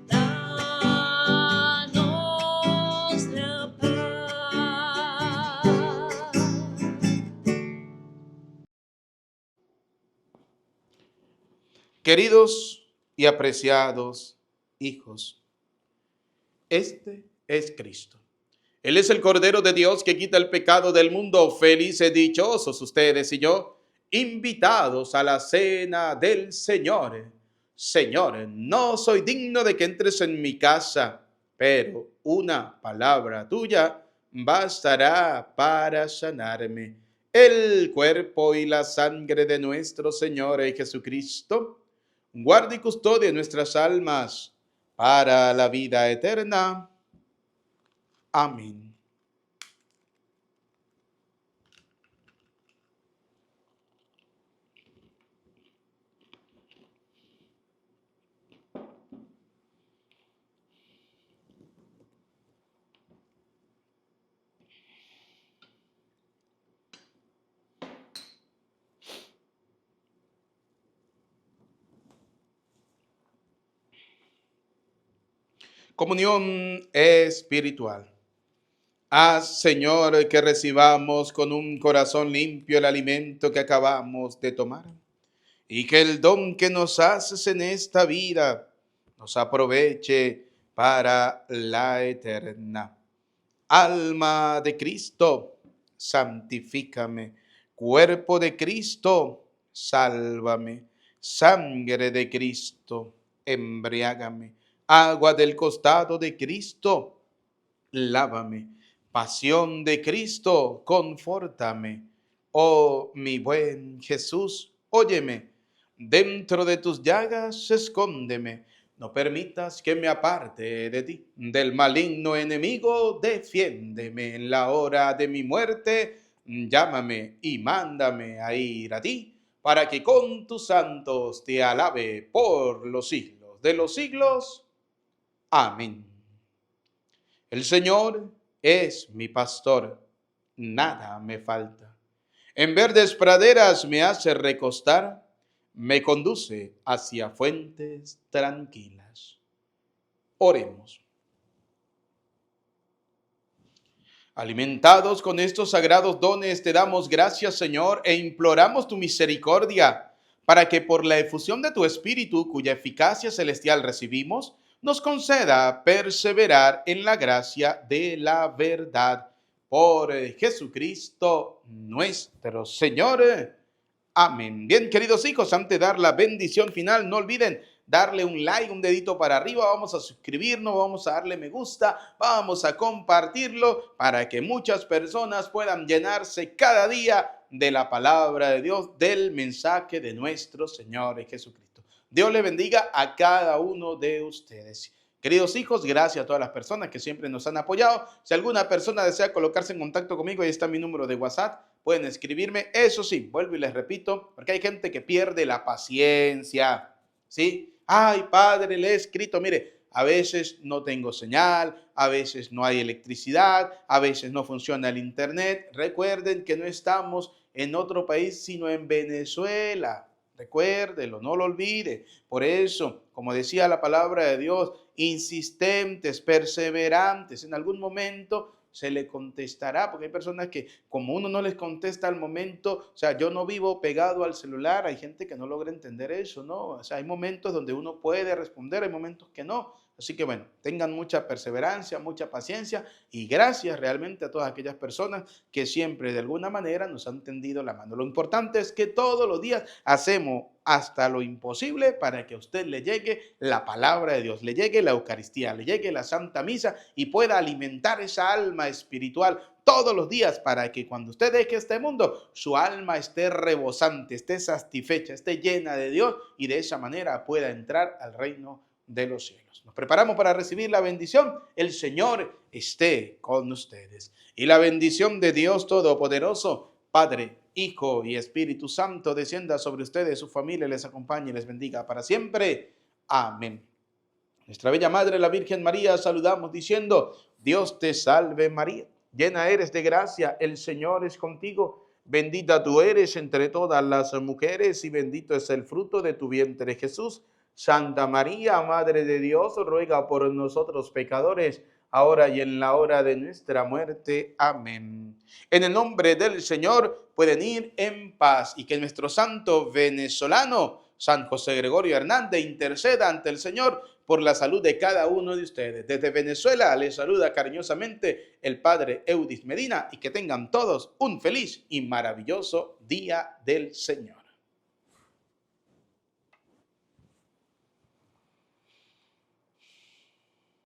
danos la paz. Queridos y apreciados hijos, este es Cristo. Él es el Cordero de Dios que quita el pecado del mundo. Felices, dichosos ustedes y yo, invitados a la cena del Señor. Señor, no soy digno de que entres en mi casa, pero una palabra tuya bastará para sanarme. El cuerpo y la sangre de nuestro Señor Jesucristo guarde y custodie nuestras almas para la vida eterna. Amén. Comunión espiritual. Haz, Señor, que recibamos con un corazón limpio el alimento que acabamos de tomar y que el don que nos haces en esta vida nos aproveche para la eterna. Alma de Cristo, santifícame. Cuerpo de Cristo, sálvame. Sangre de Cristo, embriágame. Agua del costado de Cristo, lávame. Pasión de Cristo, confórtame. Oh, mi buen Jesús, óyeme. Dentro de tus llagas, escóndeme. No permitas que me aparte de ti. Del maligno enemigo, defiéndeme en la hora de mi muerte. Llámame y mándame a ir a ti, para que con tus santos te alabe por los siglos de los siglos. Amén. El Señor es mi pastor, nada me falta. En verdes praderas me hace recostar, me conduce hacia fuentes tranquilas. Oremos. Alimentados con estos sagrados dones, te damos gracias, Señor, e imploramos tu misericordia, para que por la efusión de tu Espíritu, cuya eficacia celestial recibimos, nos conceda perseverar en la gracia de la verdad. Por Jesucristo nuestro Señor. Amén. Bien, queridos hijos, antes de dar la bendición final, no olviden darle un like, un dedito para arriba, vamos a suscribirnos, vamos a darle me gusta, vamos a compartirlo para que muchas personas puedan llenarse cada día de la palabra de Dios, del mensaje de nuestro Señor Jesucristo. Dios le bendiga a cada uno de ustedes. Queridos hijos, gracias a todas las personas que siempre nos han apoyado. Si alguna persona desea colocarse en contacto conmigo, ahí está mi número de WhatsApp. Pueden escribirme. Eso sí, vuelvo y les repito, porque hay gente que pierde la paciencia, ¿sí? Ay, padre, le he escrito, mire, a veces no tengo señal, a veces no hay electricidad, a veces no funciona el internet. Recuerden que no estamos en otro país, sino en Venezuela. Recuérdelo, no lo olvide. Por eso, como decía la palabra de Dios, insistentes, perseverantes, en algún momento se le contestará, porque hay personas que como uno no les contesta al momento, o sea, yo no vivo pegado al celular, hay gente que no logra entender eso, ¿no? O sea, hay momentos donde uno puede responder, hay momentos que no. Así que bueno, tengan mucha perseverancia, mucha paciencia y gracias realmente a todas aquellas personas que siempre de alguna manera nos han tendido la mano. Lo importante es que todos los días hacemos hasta lo imposible para que a usted le llegue la palabra de Dios, le llegue la Eucaristía, le llegue la Santa Misa y pueda alimentar esa alma espiritual todos los días para que cuando usted deje este mundo, su alma esté rebosante, esté satisfecha, esté llena de Dios y de esa manera pueda entrar al reino de los cielos. Nos preparamos para recibir la bendición. El Señor esté con ustedes. Y la bendición de Dios Todopoderoso, Padre, Hijo y Espíritu Santo, descienda sobre ustedes, su familia, les acompañe y les bendiga para siempre. Amén. Nuestra bella Madre, la Virgen María, saludamos diciendo: Dios te salve María, llena eres de gracia, el Señor es contigo. Bendita tú eres entre todas las mujeres y bendito es el fruto de tu vientre Jesús. Santa María, Madre de Dios, ruega por nosotros pecadores, ahora y en la hora de nuestra muerte. Amén. En el nombre del Señor pueden ir en paz y que nuestro santo venezolano, San José Gregorio Hernández, interceda ante el Señor por la salud de cada uno de ustedes. Desde Venezuela les saluda cariñosamente el Padre Eudis Medina y que tengan todos un feliz y maravilloso día del Señor.